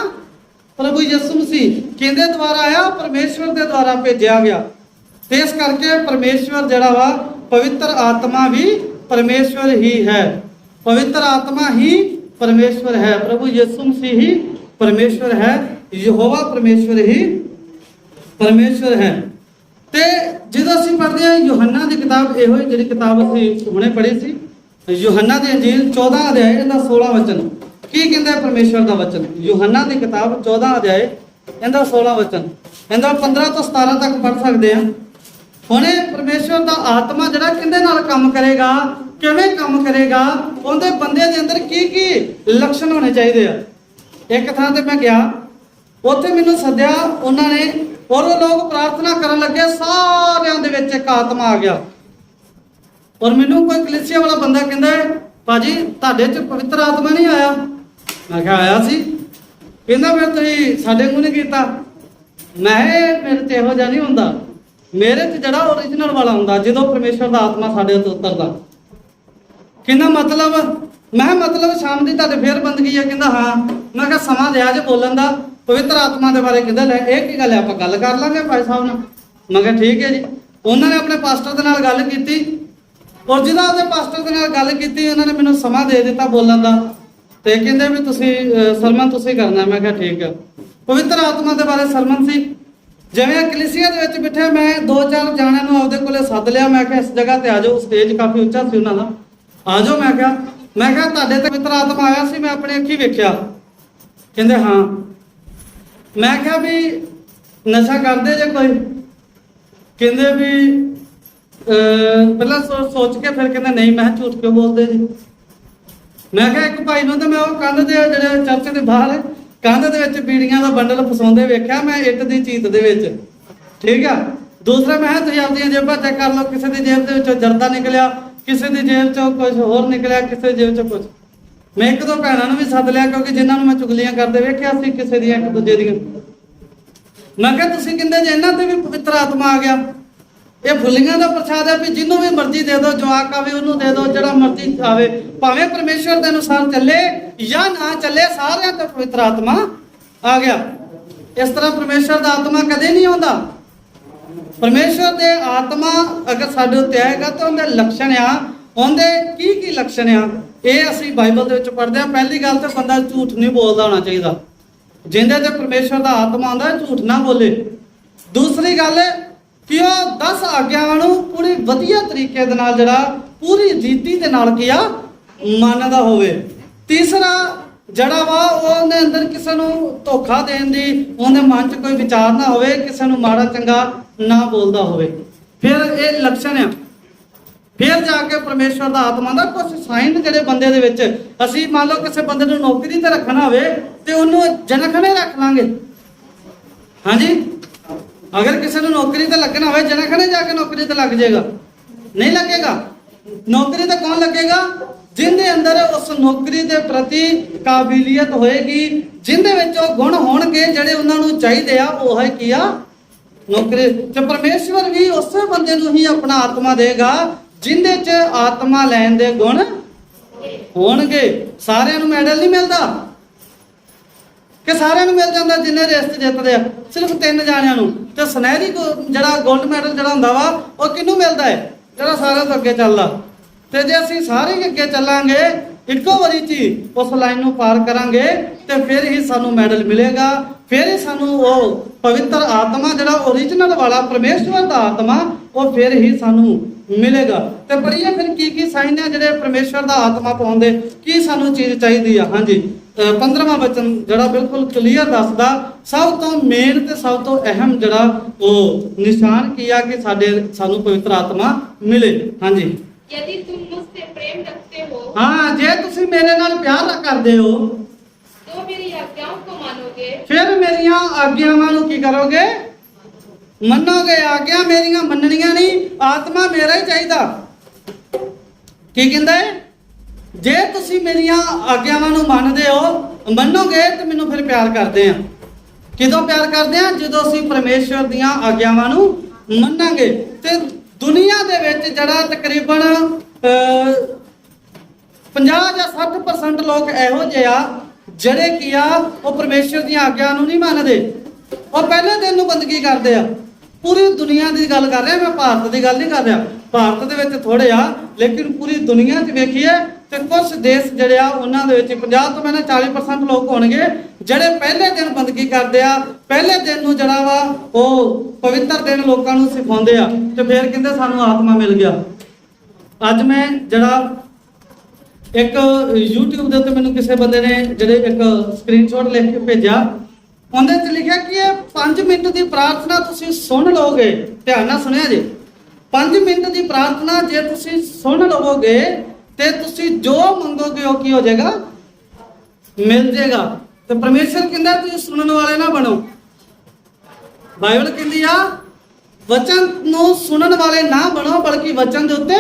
ਪ੍ਰਭੂ ਯਿਸੂ ਮਸੀਹ, ਕਿਹਦੇ ਦੁਆਰਾ ਆਇਆ? ਪਰਮੇਸ਼ਵਰ ਦੇ ਦੁਆਰਾ ਭੇਜਿਆ ਗਿਆ। ਤੇ ਇਸ ਕਰਕੇ ਪਰਮੇਸ਼ਵਰ ਜਿਹੜਾ ਵਾ, ਪਵਿੱਤਰ ਆਤਮਾ ਵੀ ਪਰਮੇਸ਼ਵਰ ਹੀ ਹੈ, ਪਵਿੱਤਰ ਆਤਮਾ ਹੀ ਪਰਮੇਸ਼ਵਰ ਹੈ, ਪ੍ਰਭੂ ਯਿਸੂ ਮਸੀਹ ਹੀ ਪਰਮੇਸ਼ਵਰ ਹੈ, ਯਹੋਵਾ ਪਰਮੇਸ਼ਵਰ ਹੀ ਪਰਮੇਸ਼ਵਰ ਹੈ। ਤੇ ਜਦੋਂ ਅਸੀਂ ਪੜ੍ਹਦੇ ਹਾਂ ਯੋਹੰਨਾ ਦੀ ਕਿਤਾਬ, ਇਹੋ ਹੀ ਜਿਹੜੀ ਕਿਤਾਬ ਅਸੀਂ ਹੁਣੇ ਪੜ੍ਹੀ ਸੀ, ਯੋਹੰਨਾ ਦੀ ਅੰਜੀਲ 14 ਅਧਿਆਇ ਇਹਦਾ 16 ਵਚਨ, ਕੀ ਕਹਿੰਦਾ ਪਰਮੇਸ਼ਵਰ ਦਾ ਵਚਨ? ਯੋਹੰਨਾ ਦੀ ਕਿਤਾਬ 14 ਅਧਿਆਇ ਇਹਦਾ 16 ਵਚਨ, ਇਹਦਾ 15 ਤੋਂ 17 ਤੱਕ ਪੜ੍ਹ ਸਕਦੇ ਆ। ਹੁਣੇ ਪਰਮੇਸ਼ਵਰ ਦਾ ਆਤਮਾ ਜਿਹੜਾ ਕਿਹਦੇ ਨਾਲ ਕੰਮ ਕਰੇਗਾ, ਕਿਵੇਂ ਕੰਮ ਕਰੇਗਾ, ਉਹਦੇ ਬੰਦੇ ਦੇ ਅੰਦਰ ਕੀ ਕੀ ਲੱਛਣ ਹੋਣੇ ਚਾਹੀਦੇ ਆ। ਇੱਕ ਥਾਂ ਤੇ ਮੈਂ ਗਿਆ, ਉੱਥੇ ਮੈਨੂੰ ਸੱਦਿਆ ਉਹਨਾਂ ਨੇ, ਔਰ ਉਹ ਲੋਕ ਪ੍ਰਾਰਥਨਾ ਕਰਨ ਲੱਗੇ, ਸਾਰਿਆਂ ਦੇ ਵਿੱਚ ਇੱਕ ਆਤਮਾ ਆ ਗਿਆ। ਔਰ ਮੈਨੂੰ ਕੋਈ ਕਲੀਸਿਆ ਵਾਲਾ ਬੰਦਾ ਕਹਿੰਦਾ, ਭਾਜੀ ਤੁਹਾਡੇ 'ਚ ਪਵਿੱਤਰ ਆਤਮਾ ਨਹੀਂ ਆਇਆ? ਮੈਂ ਕਿਹਾ ਆਇਆ ਸੀ। ਕਹਿੰਦਾ ਫਿਰ ਤੁਸੀਂ ਸਾਡੇ ਮੂੰਹ ਨਹੀਂ ਕੀਤਾ। ਮੈਂ ਮੇਰੇ 'ਚ ਇਹੋ ਜਿਹਾ ਨਹੀਂ ਹੁੰਦਾ, ਮੇਰੇ 'ਚ ਜਿਹੜਾ ਓਰੀਜਨਲ ਵਾਲਾ ਹੁੰਦਾ, ਜਦੋਂ ਪਰਮੇਸ਼ਵਰ ਦਾ ਆਤਮਾ ਸਾਡੇ ਉੱਤੇ ਉਤਰਦਾ। ਕਹਿੰਦਾ ਮਤਲਬ? ਮੈਂ ਮਤਲਬ ਸ਼ਾਮ ਦੀ ਤੁਹਾਡੇ ਫੇਰ ਬੰਦਗੀ ਆ? ਕਹਿੰਦਾ ਹਾਂ। ਮੈਂ ਕਿਹਾ ਸਮਾਂ ਲਿਆ ਜੇ ਬੋਲਣ ਦਾ, ਪਵਿੱਤਰ ਆਤਮਾ ਦੇ ਬਾਰੇ ਕਹਿੰਦਾ ਲੈ ਇਹ ਕੀ ਗੱਲ ਹੈ, ਆਪਾਂ ਗੱਲ ਕਰ ਲਾਂਗੇ ਭਾਈ ਸਾਹਿਬ ਨਾਲ। ਮੈਂ ਕਿਹਾ ਠੀਕ ਹੈ ਜੀ। ਉਹਨਾਂ ਨੇ ਆਪਣੇ ਪਾਸਟਰ ਦੇ ਨਾਲ ਗੱਲ ਕੀਤੀ, ਔਰ ਜਦੋਂ ਉਹਦੇ ਪਾਸਟਰ ਦੇ ਨਾਲ ਗੱਲ ਕੀਤੀ, ਉਹਨਾਂ ਨੇ ਮੈਨੂੰ ਸਮਾਂ ਦੇ ਦਿੱਤਾ ਬੋਲਣ ਦਾ, ਤੇ ਕਹਿੰਦੇ ਵੀ ਤੁਸੀਂ ਸਰਮਨ ਤੁਸੀਂ ਕਰਨਾ। ਮੈਂ ਕਿਹਾ ਠੀਕ ਹੈ। ਪਵਿੱਤਰ ਆਤਮਾ ਦੇ ਬਾਰੇ ਸਰਮਨ ਸੀ। ਜਿਵੇਂ ਕਲੀਸਿਆ ਦੇ ਵਿੱਚ ਬਿਠੇ, ਮੈਂ 2-4 ਜਾਣਿਆਂ ਨੂੰ ਆਪਦੇ ਕੋਲੇ ਸੱਦ ਲਿਆ। ਮੈਂ ਕਿਹਾ ਇਸ ਜਗ੍ਹਾ ਤੇ ਆ ਜਾਓ, ਸਟੇਜ ਕਾਫੀ ਉੱਚਾ ਸੀ ਉਹਨਾਂ ਦਾ, ਆ ਜਾਓ। ਮੈਂ ਕਿਹਾ ਤੁਹਾਡੇ ਤੇ ਪਵਿੱਤਰ ਆਤਮਾ ਆਇਆ ਸੀ, ਮੈਂ ਆਪਣੇ ਅੱਖੀਂ ਵੇਖਿਆ। ਕਹਿੰਦੇ ਹਾਂ। ਮੈਂ ਕਿਹਾ ਵੀ ਨਸ਼ਾ ਕਰਦੇ ਜੇ ਕੋਈ? ਕਹਿੰਦੇ ਵੀ ਪਹਿਲਾਂ ਸੋਚ ਕੇ ਫਿਰ ਕਹਿੰਦੇ ਨਹੀਂ। ਮੈਂ ਝੂਠ ਕਿਉਂ ਬੋਲਦੇ ਜੀ? ਮੈਂ ਕਿਹਾ ਇੱਕ ਭਾਈ ਨੂੰ ਤਾਂ ਮੈਂ ਉਹ ਕੰਧ ਦੇ ਜਿਹੜੇ ਚਰਚ ਦੇ ਬਾਹਰ ਕੰਧ ਦੇ ਵਿੱਚ ਬੀੜੀਆਂ ਦਾ ਬੰਡਲ ਫਸਾਉਂਦੇ ਵੇਖਿਆ, ਮੈਂ ਇੱਟ ਦੀ ਚੀਤ ਦੇ ਵਿੱਚ, ਠੀਕ ਆ। ਦੂਸਰਾ ਮੈਂ ਕਿਹਾ ਤੁਸੀਂ ਆਪਦੀਆਂ ਜੇਬਾਂ ਚੈੱਕ ਕਰ ਲਓ, ਕਿਸੇ ਦੀ ਜੇਬ ਦੇ ਵਿੱਚੋਂ ਜਰਦਾ ਨਿਕਲਿਆ, ਕਿਸੇ ਦੀ ਜੇਬ 'ਚੋਂ ਕੁਝ ਹੋਰ ਨਿਕਲਿਆ, ਕਿਸੇ ਦੀ ਜੇਬ 'ਚੋਂ ਕੁਝ। ਮੈਂ 1-2 ਭੈਣਾਂ ਨੂੰ ਵੀ ਸੱਦ ਲਿਆ, ਕਿਉਂਕਿ ਜਿਨ੍ਹਾਂ ਨੂੰ ਮੈਂ ਚੁਗਲੀਆਂ ਕਰਦੇ ਵੇਖਿਆ ਸੀ ਕਿਸੇ ਦੀਆਂ ਇੱਕ ਦੂਜੇ ਦੀਆਂ। ਮੈਂ ਕਿਹਾ ਤੁਸੀਂ ਕਹਿੰਦੇ ਜੇ ਇਹਨਾਂ ਤੇ ਵੀ ਪਵਿੱਤਰ ਆਤਮਾ ਆ ਗਿਆ, ਇਹ ਫੁੱਲੀਆਂ ਦਾ ਪ੍ਰਸ਼ਾਦ ਹੈ ਵੀ ਜਿਹਨੂੰ ਵੀ ਮਰਜ਼ੀ ਦੇ ਦਿਓ, ਜਵਾਕ ਆਵੇ ਉਹਨੂੰ ਦੇ ਦਿਓ, ਜਿਹੜਾ ਮਰਜ਼ੀ ਆਵੇ, ਭਾਵੇਂ ਪਰਮੇਸ਼ਵਰ ਦੇ ਅਨੁਸਾਰ ਚੱਲੇ ਜਾਂ ਨਾ ਚੱਲੇ, ਸਾਰਿਆਂ ਤੇ ਪਵਿੱਤਰ ਆਤਮਾ ਆ ਗਿਆ। ਇਸ ਤਰ੍ਹਾਂ ਪਰਮੇਸ਼ਵਰ ਦਾ ਆਤਮਾ ਕਦੇ ਨਹੀਂ ਆਉਂਦਾ। ਪਰਮੇਸ਼ਵਰ ਦੇ ਆਤਮਾ ਅਗਰ ਸਾਡੇ ਉੱਤੇ ਆਏਗਾ ਤਾਂ ਉਹਦੇ ਲੱਛਣ ਆ, ਉਹਦੇ ਕੀ ਕੀ ਲੱਛਣ ਆ, ਇਹ ਅਸੀਂ ਬਾਈਬਲ ਦੇ ਵਿੱਚ ਪੜ੍ਹਦੇ ਹਾਂ। ਪਹਿਲੀ ਗੱਲ ਤਾਂ ਬੰਦਾ ਝੂਠ ਨਹੀਂ ਬੋਲਦਾ ਹੋਣਾ ਚਾਹੀਦਾ, ਜਿੰਦੇ ਤੇ ਪਰਮੇਸ਼ਵਰ ਦਾ ਆਤਮਾ ਆਉਂਦਾ ਝੂਠ ਨਾ ਬੋਲੇ। ਦੂਸਰੀ ਗੱਲ ਕਿ ਉਹ 10 ਆਗਿਆਵਾਂ ਨੂੰ ਪੂਰੀ ਵਧੀਆ ਤਰੀਕੇ ਦੇ ਨਾਲ, ਜਿਹੜਾ ਪੂਰੀ ਰੀਤੀ ਦੇ ਨਾਲ ਮੰਨਦਾ ਹੋਵੇ। ਤੀਸਰਾ, ਜਿਹੜਾ ਵਾ ਉਹਦੇ ਅੰਦਰ ਕਿਸੇ ਨੂੰ ਧੋਖਾ ਦੇਣ ਦੀ ਉਹਦੇ ਮਨ 'ਚ ਕੋਈ ਵਿਚਾਰ ਨਾ ਹੋਵੇ, ਕਿਸੇ ਨੂੰ ਮਾੜਾ ਚੰਗਾ ਨਾ ਬੋਲਦਾ ਹੋਵੇ। ਫਿਰ ਇਹ ਲੱਛਣ ਆ। ਫਿਰ ਜਾ ਕੇ ਪਰਮੇਸ਼ਵਰ ਦਾ ਆਤਮਾ ਦਾ ਕੁਝ ਸਾਈਨ ਜਿਹੜੇ ਬੰਦੇ ਦੇ ਵਿੱਚ, ਅਸੀਂ ਮੰਨ ਲਓ ਕਿਸੇ ਬੰਦੇ ਨੂੰ ਨੌਕਰੀ ਤੇ ਰੱਖਣਾ ਹੋਵੇ ਤੇ ਉਹਨੂੰ ਜਨਖਣੇ ਰੱਖ ਲਾਂਗੇ। ਹਾਂਜੀ, ਅਗਰ ਕਿਸੇ ਨੂੰ ਨੌਕਰੀ ਤੇ ਲੱਗਣਾ ਹੋਵੇ ਜਨਖਣੇ ਜਾ ਕੇ ਨੌਕਰੀ ਤੇ ਲੱਗ ਜਾਏਗਾ? ਨਹੀਂ ਲੱਗੇਗਾ। ਨੌਕਰੀ ਤੇ ਕੌਣ ਲੱਗੇਗਾ? ਜਿੰਦੇ ਅੰਦਰ ਉਸ ਨੌਕਰੀ ਦੇ ਪ੍ਰਤੀ ਕਾਬਲੀਅਤ ਹੋਏਗੀ, ਜਿੰਦੇ ਵਿੱਚ ਉਹ ਗੁਣ ਹੋਣਗੇ ਜਿਹੜੇ ਉਹਨਾਂ ਨੂੰ ਚਾਹੀਦੇ ਆ, ਉਹ ਹੈ ਕੀ ਆ? ਨੌਕਰੀ। ਤੇ ਪਰਮੇਸ਼ਵਰ ਵੀ ਉਸੇ ਬੰਦੇ ਨੂੰ ਹੀ ਆਪਣਾ ਆਤਮਾ ਦੇਗਾ ਜਿੰਦੇ 'ਚ ਆਤਮਾ ਲੈਣ ਦੇ ਗੁਣ ਹੋਣਗੇ। ਸਾਰਿਆਂ ਨੂੰ ਮੈਡਲ ਨਹੀਂ ਮਿਲਦਾ ਕਿ ਸਾਰਿਆਂ ਨੂੰ ਮਿਲ ਜਾਂਦਾ ਜਿੰਨੇ ਰੇਸ 'ਚ ਜਿੱਤਦੇ ਆ? ਸਿਰਫ 3 ਜਾਣਿਆਂ ਨੂੰ। ਤੇ ਸੁਨਹਿਰੀ ਜਿਹੜਾ 골ਡ ਮੈਡਲ ਜਿਹੜਾ ਹੁੰਦਾ ਵਾ ਉਹ ਕਿਹਨੂੰ ਮਿਲਦਾ ਹੈ? ਜਿਹੜਾ ਸਾਰਿਆਂ ਤੋਂ ਅੱਗੇ ਚੱਲਦਾ। ਤੇ ਜੇ ਅਸੀਂ ਸਾਰੇ ਹੀ ਅੱਗੇ ਚੱਲਾਂਗੇ, ਇੱਕੋ ਵਾਰੀ 'ਚ ਹੀ ਉਸ ਲਾਈਨ ਨੂੰ ਪਾਰ ਕਰਾਂਗੇ, ਤੇ ਫਿਰ ਹੀ ਸਾਨੂੰ ਮੈਡਲ ਮਿਲੇਗਾ। ਫਿਰ ਹੀ ਸਾਨੂੰ ਉਹ ਪਵਿੱਤਰ ਆਤਮਾ ਜਿਹੜਾ ਓਰੀਜਨਲ ਵਾਲਾ ਪਰਮੇਸ਼ਵਰ ਦਾ ਆਤਮਾ, ਉਹ ਫਿਰ ਹੀ ਸਾਨੂੰ ਮਿਲੇਗਾ। ਤੇ ਪੜ੍ਹੀਏ ਫਿਰ ਕੀ ਸਾਈਨ ਆ ਜਿਹੜੇ ਪਰਮੇਸ਼ਵਰ ਦਾ ਆਤਮਾ ਪਾਉਂਦੇ, ਕੀ ਸਾਨੂੰ ਚੀਜ਼ ਚਾਹੀਦੀ ਆ। ਹਾਂਜੀ, 15ਵਾਂ ਵਚਨ ਜਿਹੜਾ ਬਿਲਕੁਲ ਕਲੀਅਰ ਦੱਸਦਾ ਸਭ ਤੋਂ ਮੇਨ ਤੇ ਸਭ ਤੋਂ ਅਹਿਮ ਜਿਹੜਾ ਉਹ ਨਿਸ਼ਾਨ ਕੀ ਆ ਕਿ ਸਾਨੂੰ ਪਵਿੱਤਰ ਆਤਮਾ ਮਿਲੇ। ਹਾਂਜੀ, यदि तुम मुझसे प्रेम रखते हो ਹਾਂ, ਜੇ ਤੁਸੀਂ ਮੇਰੇ ਨਾਲ ਪਿਆਰ ਕਰਦੇ ਹੋ तो मेरी आज्ञाओं को मानोगे। ਫਿਰ ਮੇਰੀਆਂ ਆਗਿਆਵਾਂ ਨੂੰ ਕੀ ਕਰੋਗੇ? ਮੰਨੋਗੇ। ਆਗਿਆ ਮੇਰੀਆਂ ਮੰਨਣੀਆਂ ਨਹੀਂ, ਆਤਮਾ ਮੇਰਾ ਹੀ ਚਾਹੀਦਾ। ਕੀ ਕਹਿੰਦਾ ਹੈ? ਜੇ ਤੁਸੀਂ ਮੇਰੀਆਂ ਆਗਿਆਵਾਂ ਨੂੰ ਮੰਨਦੇ ਹੋ, ਮੰਨੋਗੇ, ਤੇ ਮੈਨੂੰ ਫਿਰ ਪਿਆਰ ਕਰਦੇ ਆ। ਕਿਦੋਂ ਪਿਆਰ ਕਰਦੇ ਆ? ਜਦੋਂ ਅਸੀਂ ਪਰਮੇਸ਼ਵਰ ਦੀਆਂ ਆਗਿਆਵਾਂ ਨੂੰ ਮੰਨਾਂਗੇ। ਤੇ ਦੁਨੀਆ ਦੇ ਵਿੱਚ ਜਿਹੜਾ ਤਕਰੀਬਨ 50 ਜਾਂ 60% ਲੋਕ ਇਹੋ ਜਿਹੇ ਆ ਜਿਹੜੇ ਕੀ ਆ ਉਹ ਪਰਮੇਸ਼ਵਰ ਦੀਆਂ ਆਗਿਆ ਨੂੰ ਨਹੀਂ ਮੰਨਦੇ। ਉਹ ਪਹਿਲੇ ਦਿਨ ਨੂੰ ਬੰਦਗੀ ਕਰਦੇ ਆ। ਪੂਰੀ ਦੁਨੀਆ ਦੀ ਗੱਲ ਕਰ ਰਿਹਾ ਮੈਂ, ਭਾਰਤ ਦੀ ਗੱਲ ਨਹੀਂ ਕਰ ਰਿਹਾ। ਭਾਰਤ ਦੇ ਵਿੱਚ ਥੋੜੇ ਆ, ਲੇਕਿਨ ਪੂਰੀ ਦੁਨੀਆ 'ਚ ਵੇਖੀਏ ਤੇ ਕੁਝ ਦੇਸ਼ ਜਿਹੜੇ ਆ ਉਹਨਾਂ ਦੇ ਵਿੱਚ 50 ਤੋਂ ਮੈਨੇ 40% ਲੋਕ ਹੋਣਗੇ ਜਿਹੜੇ ਪਹਿਲੇ ਦਿਨ ਬੰਦਗੀ ਕਰਦੇ ਆ। ਪਹਿਲੇ ਦਿਨ ਨੂੰ ਜਿਹੜਾ ਵਾ ਉਹ ਪਵਿੱਤਰ ਦਿਨ ਲੋਕਾਂ ਨੂੰ ਸਿਖਾਉਂਦੇ ਆ, ਤੇ ਫਿਰ ਕਹਿੰਦੇ ਸਾਨੂੰ ਆਤਮਾ ਮਿਲ ਗਿਆ। ਅੱਜ ਮੈਂ ਜਿਹੜਾ ਇੱਕ YouTube ਦੇ ਉੱਤੇ ਮੈਨੂੰ ਕਿਸੇ ਬੰਦੇ ਨੇ ਜਿਹੜੇ ਇੱਕ ਸਕਰੀਨਸ਼ਾਟ ਲਿਖ ਕੇ ਭੇਜਿਆ, ਉਹਦੇ 'ਚ ਲਿਖਿਆ ਕਿ ਇਹ 5 ਮਿੰਟ ਦੀ ਪ੍ਰਾਰਥਨਾ ਤੁਸੀਂ ਸੁਣ ਲਓਗੇ। ਧਿਆਨ ਨਾਲ ਸੁਣਿਆ ਜੀ। 5 ਮਿੰਟ ਦੀ ਪ੍ਰਾਰਥਨਾ ਜੇ ਤੁਸੀਂ ਸੁਣ ਲਵੋਗੇ ਤੇ ਤੁਸੀਂ ਜੋ ਮੰਗੋਗੇ ਉਹ ਕੀ ਹੋ ਜਾਏਗਾ? ਮਿਲ ਜਾਏਗਾ। ਤੇ ਪਰਮੇਸ਼ਰ ਕਹਿੰਦਾ ਤੁਸੀਂ ਸੁਣਨ ਵਾਲੇ ਨਾ ਬਣੋ। ਬਾਈਬਲ ਕਹਿੰਦੀ ਆ ਵਚਨ ਨੂੰ ਸੁਣਨ ਵਾਲੇ ਨਾ ਬਣੋ, ਬਲਕਿ ਵਚਨ ਦੇ ਉੱਤੇ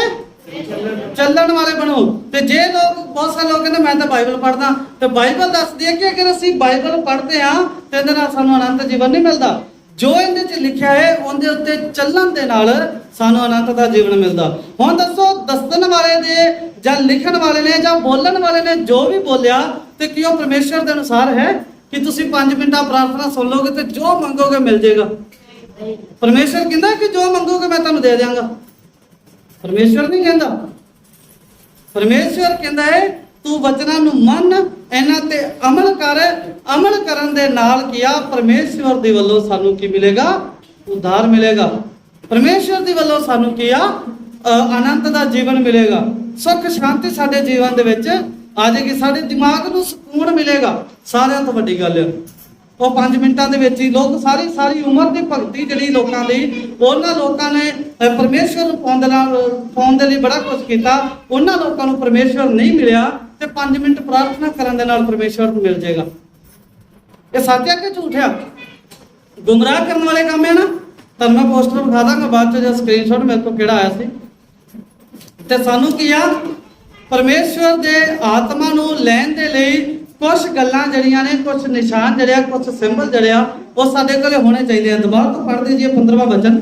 ਚੱਲਣ ਵਾਲੇ ਬਣੋ। ਤੇ ਜੇ ਬਹੁਤ ਸਾਰੇ ਲੋਕ ਕਹਿੰਦੇ ਮੈਂ ਤਾਂ ਬਾਈਬਲ ਪੜ੍ਹਦਾ, ਤੇ ਬਾਈਬਲ ਦੱਸਦੀ ਹੈ ਕਿ ਅਗਰ ਅਸੀਂ ਬਾਈਬਲ ਪੜ੍ਹਦੇ ਆ ਤੇ ਇਹਦੇ ਨਾਲ ਸਾਨੂੰ ਅਨੰਤ ਜੀਵਨ ਨਹੀਂ ਮਿਲਦਾ। ਜੋ ਇਹਦੇ 'ਚ ਲਿਖਿਆ ਹੈ ਉਹਦੇ ਉੱਤੇ ਚੱਲਣ ਦੇ ਨਾਲ ਸਾਨੂੰ ਅਨੰਤ ਦਾ ਜੀਵਨ ਮਿਲਦਾ। ਹੁਣ ਦੱਸੋ, ਦੱਸਣ ਵਾਲੇ ਦੇ ਜਾਂ ਲਿਖਣ ਵਾਲੇ ਨੇ ਜਾਂ ਬੋਲਣ ਵਾਲੇ ਨੇ ਜੋ ਵੀ ਬੋਲਿਆ, ਤੇ ਕੀ ਉਹ ਪਰਮੇਸ਼ਰ ਦੇ ਅਨੁਸਾਰ ਹੈ ਕਿ ਤੁਸੀਂ 5 ਮਿੰਟਾਂ ਪ੍ਰਾਰਥਨਾ ਸੁਣ ਲਓਗੇ ਤੇ ਜੋ ਮੰਗੋਗੇ ਮਿਲ ਜਾਏਗਾ? ਪਰਮੇਸ਼ਰ ਕਹਿੰਦਾ ਕਿ ਜੋ ਮੰਗੋਗੇ ਮੈਂ ਤੁਹਾਨੂੰ ਦੇ ਦਿਆਂਗਾ। ਪਰਮੇਸ਼ਰ ਨਹੀਂ ਕਹਿੰਦਾ। ਪਰਮੇਸ਼ਰ ਕਹਿੰਦਾ ਹੈ ਤੂੰ ਵਚਨਾਂ ਨੂੰ ਮੰਨ, ਇਹਨਾਂ ਤੇ ਅਮਲ ਕਰ। ਅਮਲ ਕਰਨ ਦੇ ਨਾਲ ਕੀ ਆ? ਪਰਮੇਸ਼ਰ ਦੇ ਵੱਲੋਂ ਸਾਨੂੰ ਕੀ ਮਿਲੇਗਾ? ਉਧਾਰ ਮਿਲੇਗਾ। ਪਰਮੇਸ਼ਰ ਦੇ ਵੱਲੋਂ ਸਾਨੂੰ ਕੀ ਆ? ਅਨੰਤ ਦਾ ਜੀਵਨ ਮਿਲੇਗਾ। ਸੁੱਖ ਸ਼ਾਂਤੀ ਸਾਡੇ ਜੀਵਨ ਦੇ ਵਿੱਚ ਆ ਜਾਏਗੀ। ਸਾਡੇ ਦਿਮਾਗ ਨੂੰ ਸਕੂਨ ਮਿਲੇਗਾ। ਸਾਰਿਆਂ ਤੋਂ ਵੱਡੀ ਗੱਲ ਹੈ ਉਹ 5 ਮਿੰਟਾਂ ਦੇ ਵਿੱਚ ਹੀ ਲੋਕ ਸਾਰੀ ਉਮਰ ਦੀ ਭਗਤੀ ਜਿਹੜੀ ਲੋਕਾਂ ਦੀ, ਉਹਨਾਂ ਲੋਕਾਂ ਨੇ ਪਰਮੇਸ਼ਰ ਨੂੰ ਪਾਉਣ ਦੇ ਲਈ ਬੜਾ ਕੁਝ ਕੀਤਾ। ਉਹਨਾਂ ਲੋਕਾਂ ਨੂੰ ਪਰਮੇਸ਼ਰ ਨਹੀਂ ਮਿਲਿਆ, ਤੇ 5 ਮਿੰਟ ਪ੍ਰਾਰਥਨਾ ਕਰਨ ਦੇ ਨਾਲ ਪਰਮੇਸ਼ਰ ਨੂੰ ਮਿਲ ਜਾਏਗਾ। ਇਹ ਸੱਚ ਹੈ ਕਿ ਝੂਠ ਆ? ਗੁੰਮਰਾਹ ਕਰਨ ਵਾਲੇ ਕੰਮ ਹੈ ਨਾ। ਤੁਹਾਨੂੰ ਮੈਂ ਪੋਸਟਰ ਵਿਖਾ ਦਾਂਗਾ ਬਾਅਦ ਚ, ਜਾਂ ਸਕਰੀਨਸ਼ਾਟ ਮੇਰੇ ਕੋਲ ਕਿਹੜਾ ਆਇਆ ਸੀ। ਤੇ ਸਾਨੂੰ ਕੀ ਆ? ਪਰਮੇਸ਼ਰ ਦੇ ਆਤਮਾ ਨੂੰ ਲੈਣ ਦੇ ਲਈ ਕੁਝ ਗੱਲਾਂ ਜਿਹੜੀਆਂ ਨੇ, ਕੁਝ ਨਿਸ਼ਾਨ ਜਿਹੜੇ ਆ, ਕੁਝ ਸਿੰਬਲ ਜਿਹੜੇ ਆ, ਉਹ ਸਾਡੇ ਕੋਲੇ ਹੋਣੇ ਚਾਹੀਦੇ ਆ। ਦੁਬਾਰਾ ਤੋਂ ਪੜ੍ਹਦੇ ਜੀ 15ਵਾਂ ਵਚਨ।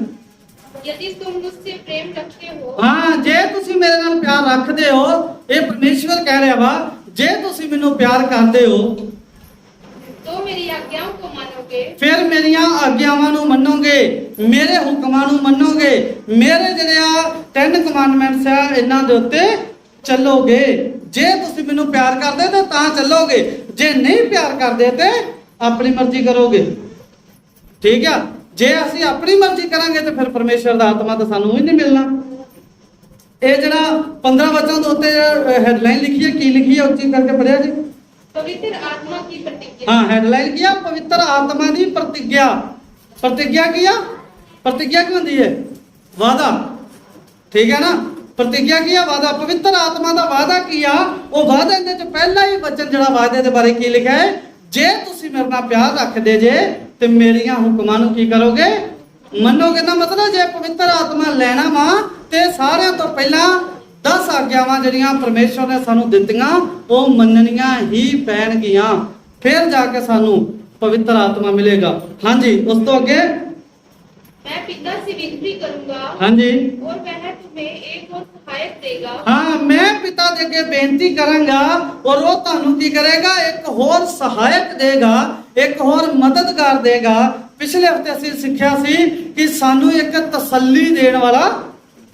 यदि तुम मुझसे प्रेम रखते हो ਹਾਂ, ਜੇ ਤੁਸੀਂ ਮੇਰੇ ਨਾਲ ਪਿਆਰ ਰੱਖਦੇ ਹੋ, ਇਹ ਪਰਮੇਸ਼ਵਰ ਕਹਿ ਰਿਹਾ ਵਾ, ਜੇ ਤੁਸੀਂ ਮੈਨੂੰ ਪਿਆਰ ਕਰਦੇ ਹੋ तो मेरी आज्ञाओं को मानोगे। ਫਿਰ ਮੇਰੀਆਂ ਆਗਿਆਵਾਂ ਨੂੰ ਮੰਨੋਗੇ, ਮੇਰੇ ਹੁਕਮਾਂ ਨੂੰ ਮੰਨੋਗੇ, ਮੇਰੇ ਜਿਹੜੇ ਆ 10 ਕਮਾਂਡਮੈਂਟਸ ਆ ਇਹਨਾਂ ਦੇ ਉੱਤੇ ਚੱਲੋਗੇ। ਜੇ ਤੁਸੀਂ ਮੈਨੂੰ ਪਿਆਰ ਕਰਦੇ ਤੇ ਤਾਂ ਚੱਲੋਗੇ, ਜੇ ਨਹੀਂ ਪਿਆਰ ਕਰਦੇ ਤੇ ਆਪਣੀ ਮਰਜ਼ੀ ਕਰੋਗੇ। ਠੀਕ ਆ? ਜੇ ਅਸੀਂ ਆਪਣੀ ਮਰਜ਼ੀ ਕਰਾਂਗੇ ਤੇ ਫਿਰ ਪਰਮੇਸ਼ਰ ਦਾ ਆਤਮਾ ਤਾਂ ਸਾਨੂੰ ਹੀ ਨਹੀਂ ਮਿਲਣਾ। ਇਹ ਜਿਹੜਾ 15 ਵਚਨ ਦੇ ਉੱਤੇ ਹੈਡਲਾਈਨ ਲਿਖੀ ਹੈ, ਕੀ ਲਿਖੀ ਹੈ ਉੱਚੀ ਕਰਕੇ ਪੜਿਆ ਜੀ। पवित्र आत्मा की प्रतिज्ञा। हाँ, हेडलाइन किया पवित्र आत्मा की प्रतिज्ञा। प्रतिज्ञा किया, प्रतिज्ञा की होती है वादा, ठीक है ना। प्रतिज्ञा किया वादा, पवित्र आत्मा का वादा किया। वो वादे दे च पहला ही वचन जड़ा वादे के बारे की लिखा है, जे तुसी मेरे नाल प्यार रखदे जे ते मेरियां हुक्मां नूं की करोगे, मनोगे। ना मतलब जे पवित्र आत्मा लेना वा ते सारियां तो पहला 10 आग्यावां जड़ियां परमेश्वर ने सानू दित्तियां वो मननियां ही पैणगियां, फिर जाके सानू पवित्र आत्मा मिलेगा। हाँ जी, उस तो अगे मैं पिता से विनती करूंगा हाँ जी, और वह तुम्हें एक और सहायक देगा। हाँ, मैं पिता दे के बेनती करांगा और वो तानू की करेगा, एक होर सहायक देगा, एक होर मददगार देगा। पिछले हफ्ते ਅਸੀਂ ਸਿੱਖਿਆ ਸੀ कि सानू एक तसल्ली देण वाला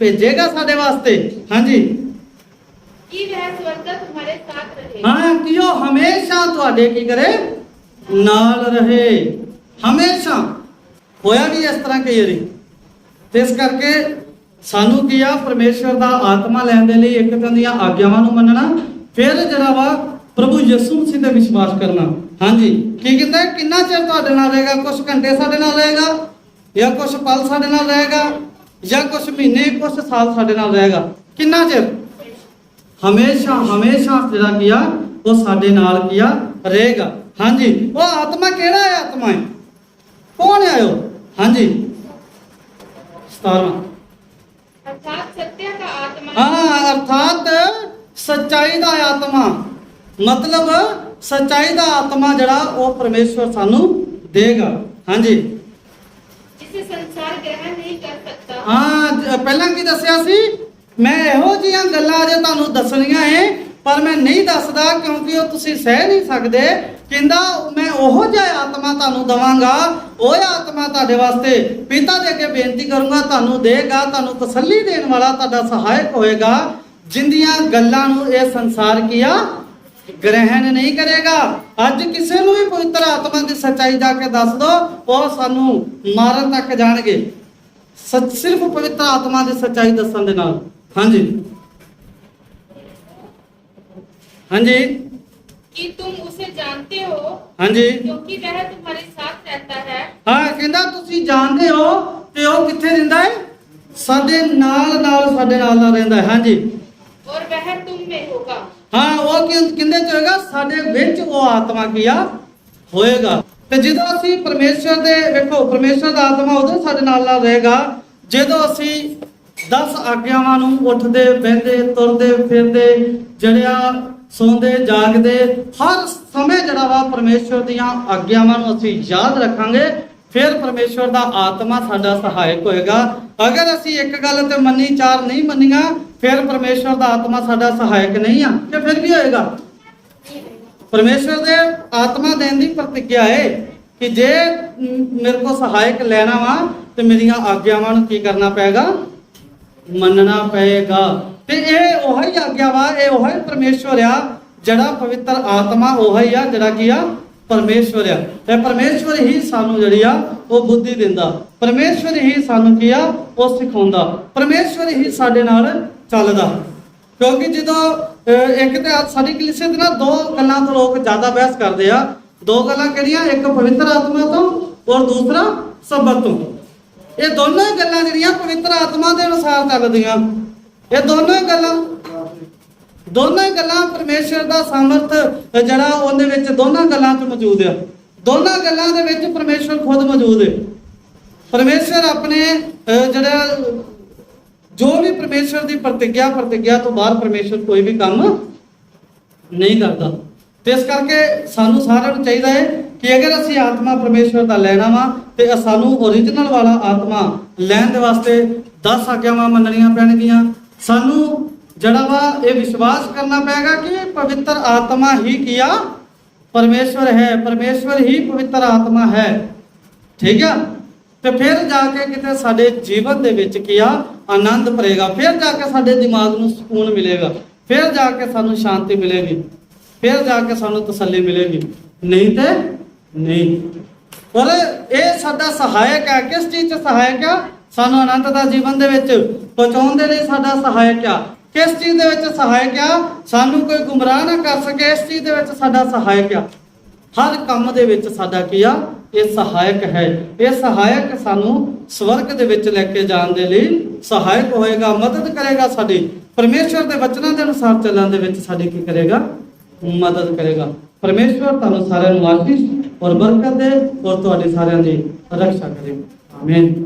भेजेगा साडे वास्ते। हाँ जी, कि वह स्वर्ग तुम्हारे साथ रहे। हाँ, कि वो हमेशा तुहाडे की करे नाल रहे, हमेशा। होया भी इस तरह कई वारी, ते इस करके सानू की आ परमेश्वर दा आत्मा लैण दे लई एक तां दीआं आग्यावां नूं मनना, फिर जड़ा वा प्रभु यीशु मसीह ते विश्वास करना। हाँ जी, की कहंदा है किन्ना चिर तुहाडे नाल रहेगा, कुछ घंटे साडे नाल रहेगा या कुछ पल साडे नाल रहेगा या कुछ महीने कुछ साल साडे नाल रहेगा, किन्ना चिर? हमेशा हमेशा जड़ा किया वो साडे नाल किया रहेगा। हाँ जी, वो आत्मा केड़ा है? आत्मा है कौन है वो? हाँ जी, 17वां, अर्थात सत्य का आत्मा। हाँ, अर्थात सच्चाई दा आत्मा, मतलब सच्चाई दा आत्मा जड़ा वो परमेश्वर सानू देगा। हाँ जी, जिसे संसार ग्रहण नहीं कर सकता। हाँ, पहला की दसिया सी, मैं ਇਹੋ ਜਿਹੀਆਂ ਗੱਲਾਂ ਅਜੇ ਤੁਹਾਨੂੰ ਦੱਸਣੀਆਂ ਹੈ ਪਰ ਮੈਂ ਨਹੀਂ ਦੱਸਦਾ ਕਿਉਂਕਿ ਉਹ ਤੁਸੀਂ ਸਹਿ ਨਹੀਂ ਸਕਦੇ। ਕਹਿੰਦਾ ਮੈਂ ਉਹੋ ਜਿਹਾ ਆਤਮਾ ਤੁਹਾਨੂੰ ਦਵਾਂਗਾ, ਉਹ ਆਤਮਾ ਤੁਹਾਡੇ ਵਾਸਤੇ ਪਿਤਾ ਦੇ ਅੱਗੇ ਬੇਨਤੀ ਕਰੂੰਗਾ, ਤੁਹਾਨੂੰ ਦੇਗਾ, ਤੁਹਾਨੂੰ ਤਸੱਲੀ ਦੇਣ ਵਾਲਾ ਤੁਹਾਡਾ ਸਹਾਇਕ ਹੋਏਗਾ, ਜਿੰਦੀਆਂ ਗੱਲਾਂ ਨੂੰ ਇਹ ਸੰਸਾਰ ਕੀਆ ग्रहण नहीं करेगा। अज किसी ਨੂੰ भी पवित्र आत्मा की सच्चाई जाके दस दो और सानू मारन तक जाणगे, सिर्फ पवित्र आत्मा की सच्चाई दसन दे नाल। हाँ जी, हाँ जी, कि तुम उसे जानते हो हाँ जी, क्योंकि वह तुम्हारे साथ रहता है। हाँ, कहंदा तुसी जानदे हो ते ਉਹ ਕਿੱਥੇ ਰਹਿੰਦਾ ਹੈ? ਸਾਡੇ ਨਾਲ ਨਾਲ, ਸਾਡੇ ਨਾਲ ਨਾਲ ਰਹਿੰਦਾ ਹੈ। हाँ जी, और वह तुम में होगा। हाँ, वो किंदे च होएगा? साडे विच वो आत्मा किया होएगा। ते ਜਦੋਂ ਅਸੀਂ ਪਰਮੇਸ਼ਰ ਦੇ ਵੇਖੋ, ਪਰਮੇਸ਼ਰ ਦਾ ਆਤਮਾ ਉਦੋਂ ਸਾਡੇ ਨਾਲ ਨਾਲ ਰਹੇਗਾ ਜਦੋਂ ਅਸੀਂ 10 ਆਗਿਆਵਾਂ ਨੂੰ ਉੱਠਦੇ ਬਹਿੰਦੇ ਤੁਰਦੇ ਫਿਰਦੇ ਜੜਿਆ ਸੌਂਦੇ ਜਾਗਦੇ ਹਰ ਸਮੇਂ ਜਿਹੜਾ ਵਾ ਪਰਮੇਸ਼ਰ ਦੀਆਂ ਆਗਿਆਵਾਂ ਨੂੰ ਅਸੀਂ ਯਾਦ ਰੱਖਾਂਗੇ, फिर परमेश्वर का आत्मा साडा सहायक होएगा। अगर असी एक गल ते मनी चार नहीं मनिया फिर परमेश्वर का आत्मा साडा सहायक नहीं आ, कि फिर भी होएगा? परमेश्वर दे आत्मा देने की प्रतिज्ञा है कि जे मेरे को सहायक लेना वा तो मेरिया आग्यावां नूं की करना पेगा? मनना पेगा। ते ये ओही आग्या वा, ये ओही परमेश्वर आ जड़ा पवित्र आत्मा ओही आ जड़ा की आ परमेश्वर है। ते परमेश्वर ही सानू जड़ी आ वो बुद्धि दिंदा, परमेश्वर ही सानू की आ वो सिखाउंदा, परमेश्वर ही साडे नाल चलदा। क्योंकि जो एक तो साडी कलीसिया दे नाल दो गल्लां तो लोग ज्यादा बहस करदे आ। दो गल्लां किहड़ियां? एक पवित्र आत्मा तो और दूसरा सबत तो। ये दोनों ही गल्लां जिहड़ियां पवित्र आत्मा दे अनुसार चलदियां। ये दोनों ही गल्लां परमेश्वर दा सामर्थ जड़ा उहदे विच दोनों गल्लां च मौजूद है। दोनों गल्लां दे विच परमेश्वर खुद मौजूद है। परमेश्वर अपने जड़ा जो भी परमेश्वर की प्रतिज्ञा तो बाहर परमेश्वर कोई भी काम नहीं करता। तो इस करके सानू सारिਆਂ ਨੂੰ ਚਾਹੀਦਾ है कि अगर असी आत्मा परमेश्वर का लेना वा तो सानू ओरिजिनल वाला आत्मा लैण दे वास्ते 10 आग्यावां मनणियां पैणगियां। सानू जड़ा वा ये विश्वास करना पेगा कि पवित्र आत्मा ही किया परमेश्वर है, परमेश्वर ही पवित्र आत्मा है, ठीक है। तो फिर जाके किते साडे जीवन दे विच किया आनंद भरेगा, फिर जाके साडे दिमाग नूं सुकून मिलेगा, फिर जाके सानू शांति मिलेगी, फिर जाके सानू तसल्ली मिलेगी, नहीं तो नहीं। और ये साडा सहायक है। किस चीज़ च सहायक है? सानू आनंद दा जीवन दे विच पहुंचाउण दे लई साडा सहायक है। ਕਿਸ ਚੀਜ਼ ਦੇ ਵਿੱਚ ਸਹਾਇਕ ਆ? ਸਾਨੂੰ ਕੋਈ ਗੁੰਮਰਾਹ ਨਾ ਕਰ ਸਕੇ, ਇਸ ਚੀਜ਼ ਦੇ ਵਿੱਚ ਸਾਡਾ ਸਹਾਇਕ ਆ। ਹਰ ਕੰਮ ਦੇ ਵਿੱਚ ਸਾਡਾ ਕੀ ਆ? ਇਹ ਸਹਾਇਕ ਹੈ। ਇਹ ਸਹਾਇਕ ਸਾਨੂੰ ਸਵਰਗ ਦੇ ਵਿੱਚ ਲੈ ਕੇ ਜਾਣ ਦੇ ਲਈ ਸਹਾਇਕ ਹੋਏਗਾ, ਮਦਦ ਕਰੇਗਾ ਸਾਡੀ। ਪਰਮੇਸ਼ਵਰ ਦੇ ਵਚਨਾਂ ਦੇ ਅਨੁਸਾਰ ਚੱਲਣ ਦੇ ਵਿੱਚ ਸਾਡੀ ਕੀ ਕਰੇਗਾ? ਮਦਦ ਕਰੇਗਾ। ਪਰਮੇਸ਼ਵਰ ਤੁਹਾਨੂੰ ਸਾਰਿਆਂ ਨੂੰ ਆਸ਼ੀਸ਼ ਔਰ ਬਰਕਤ ਦੇ ਔਰ ਤੁਹਾਡੇ ਸਾਰਿਆਂ ਦੀ ਰੱਖਿਆ ਕਰੇ। ਆਮੀਨ।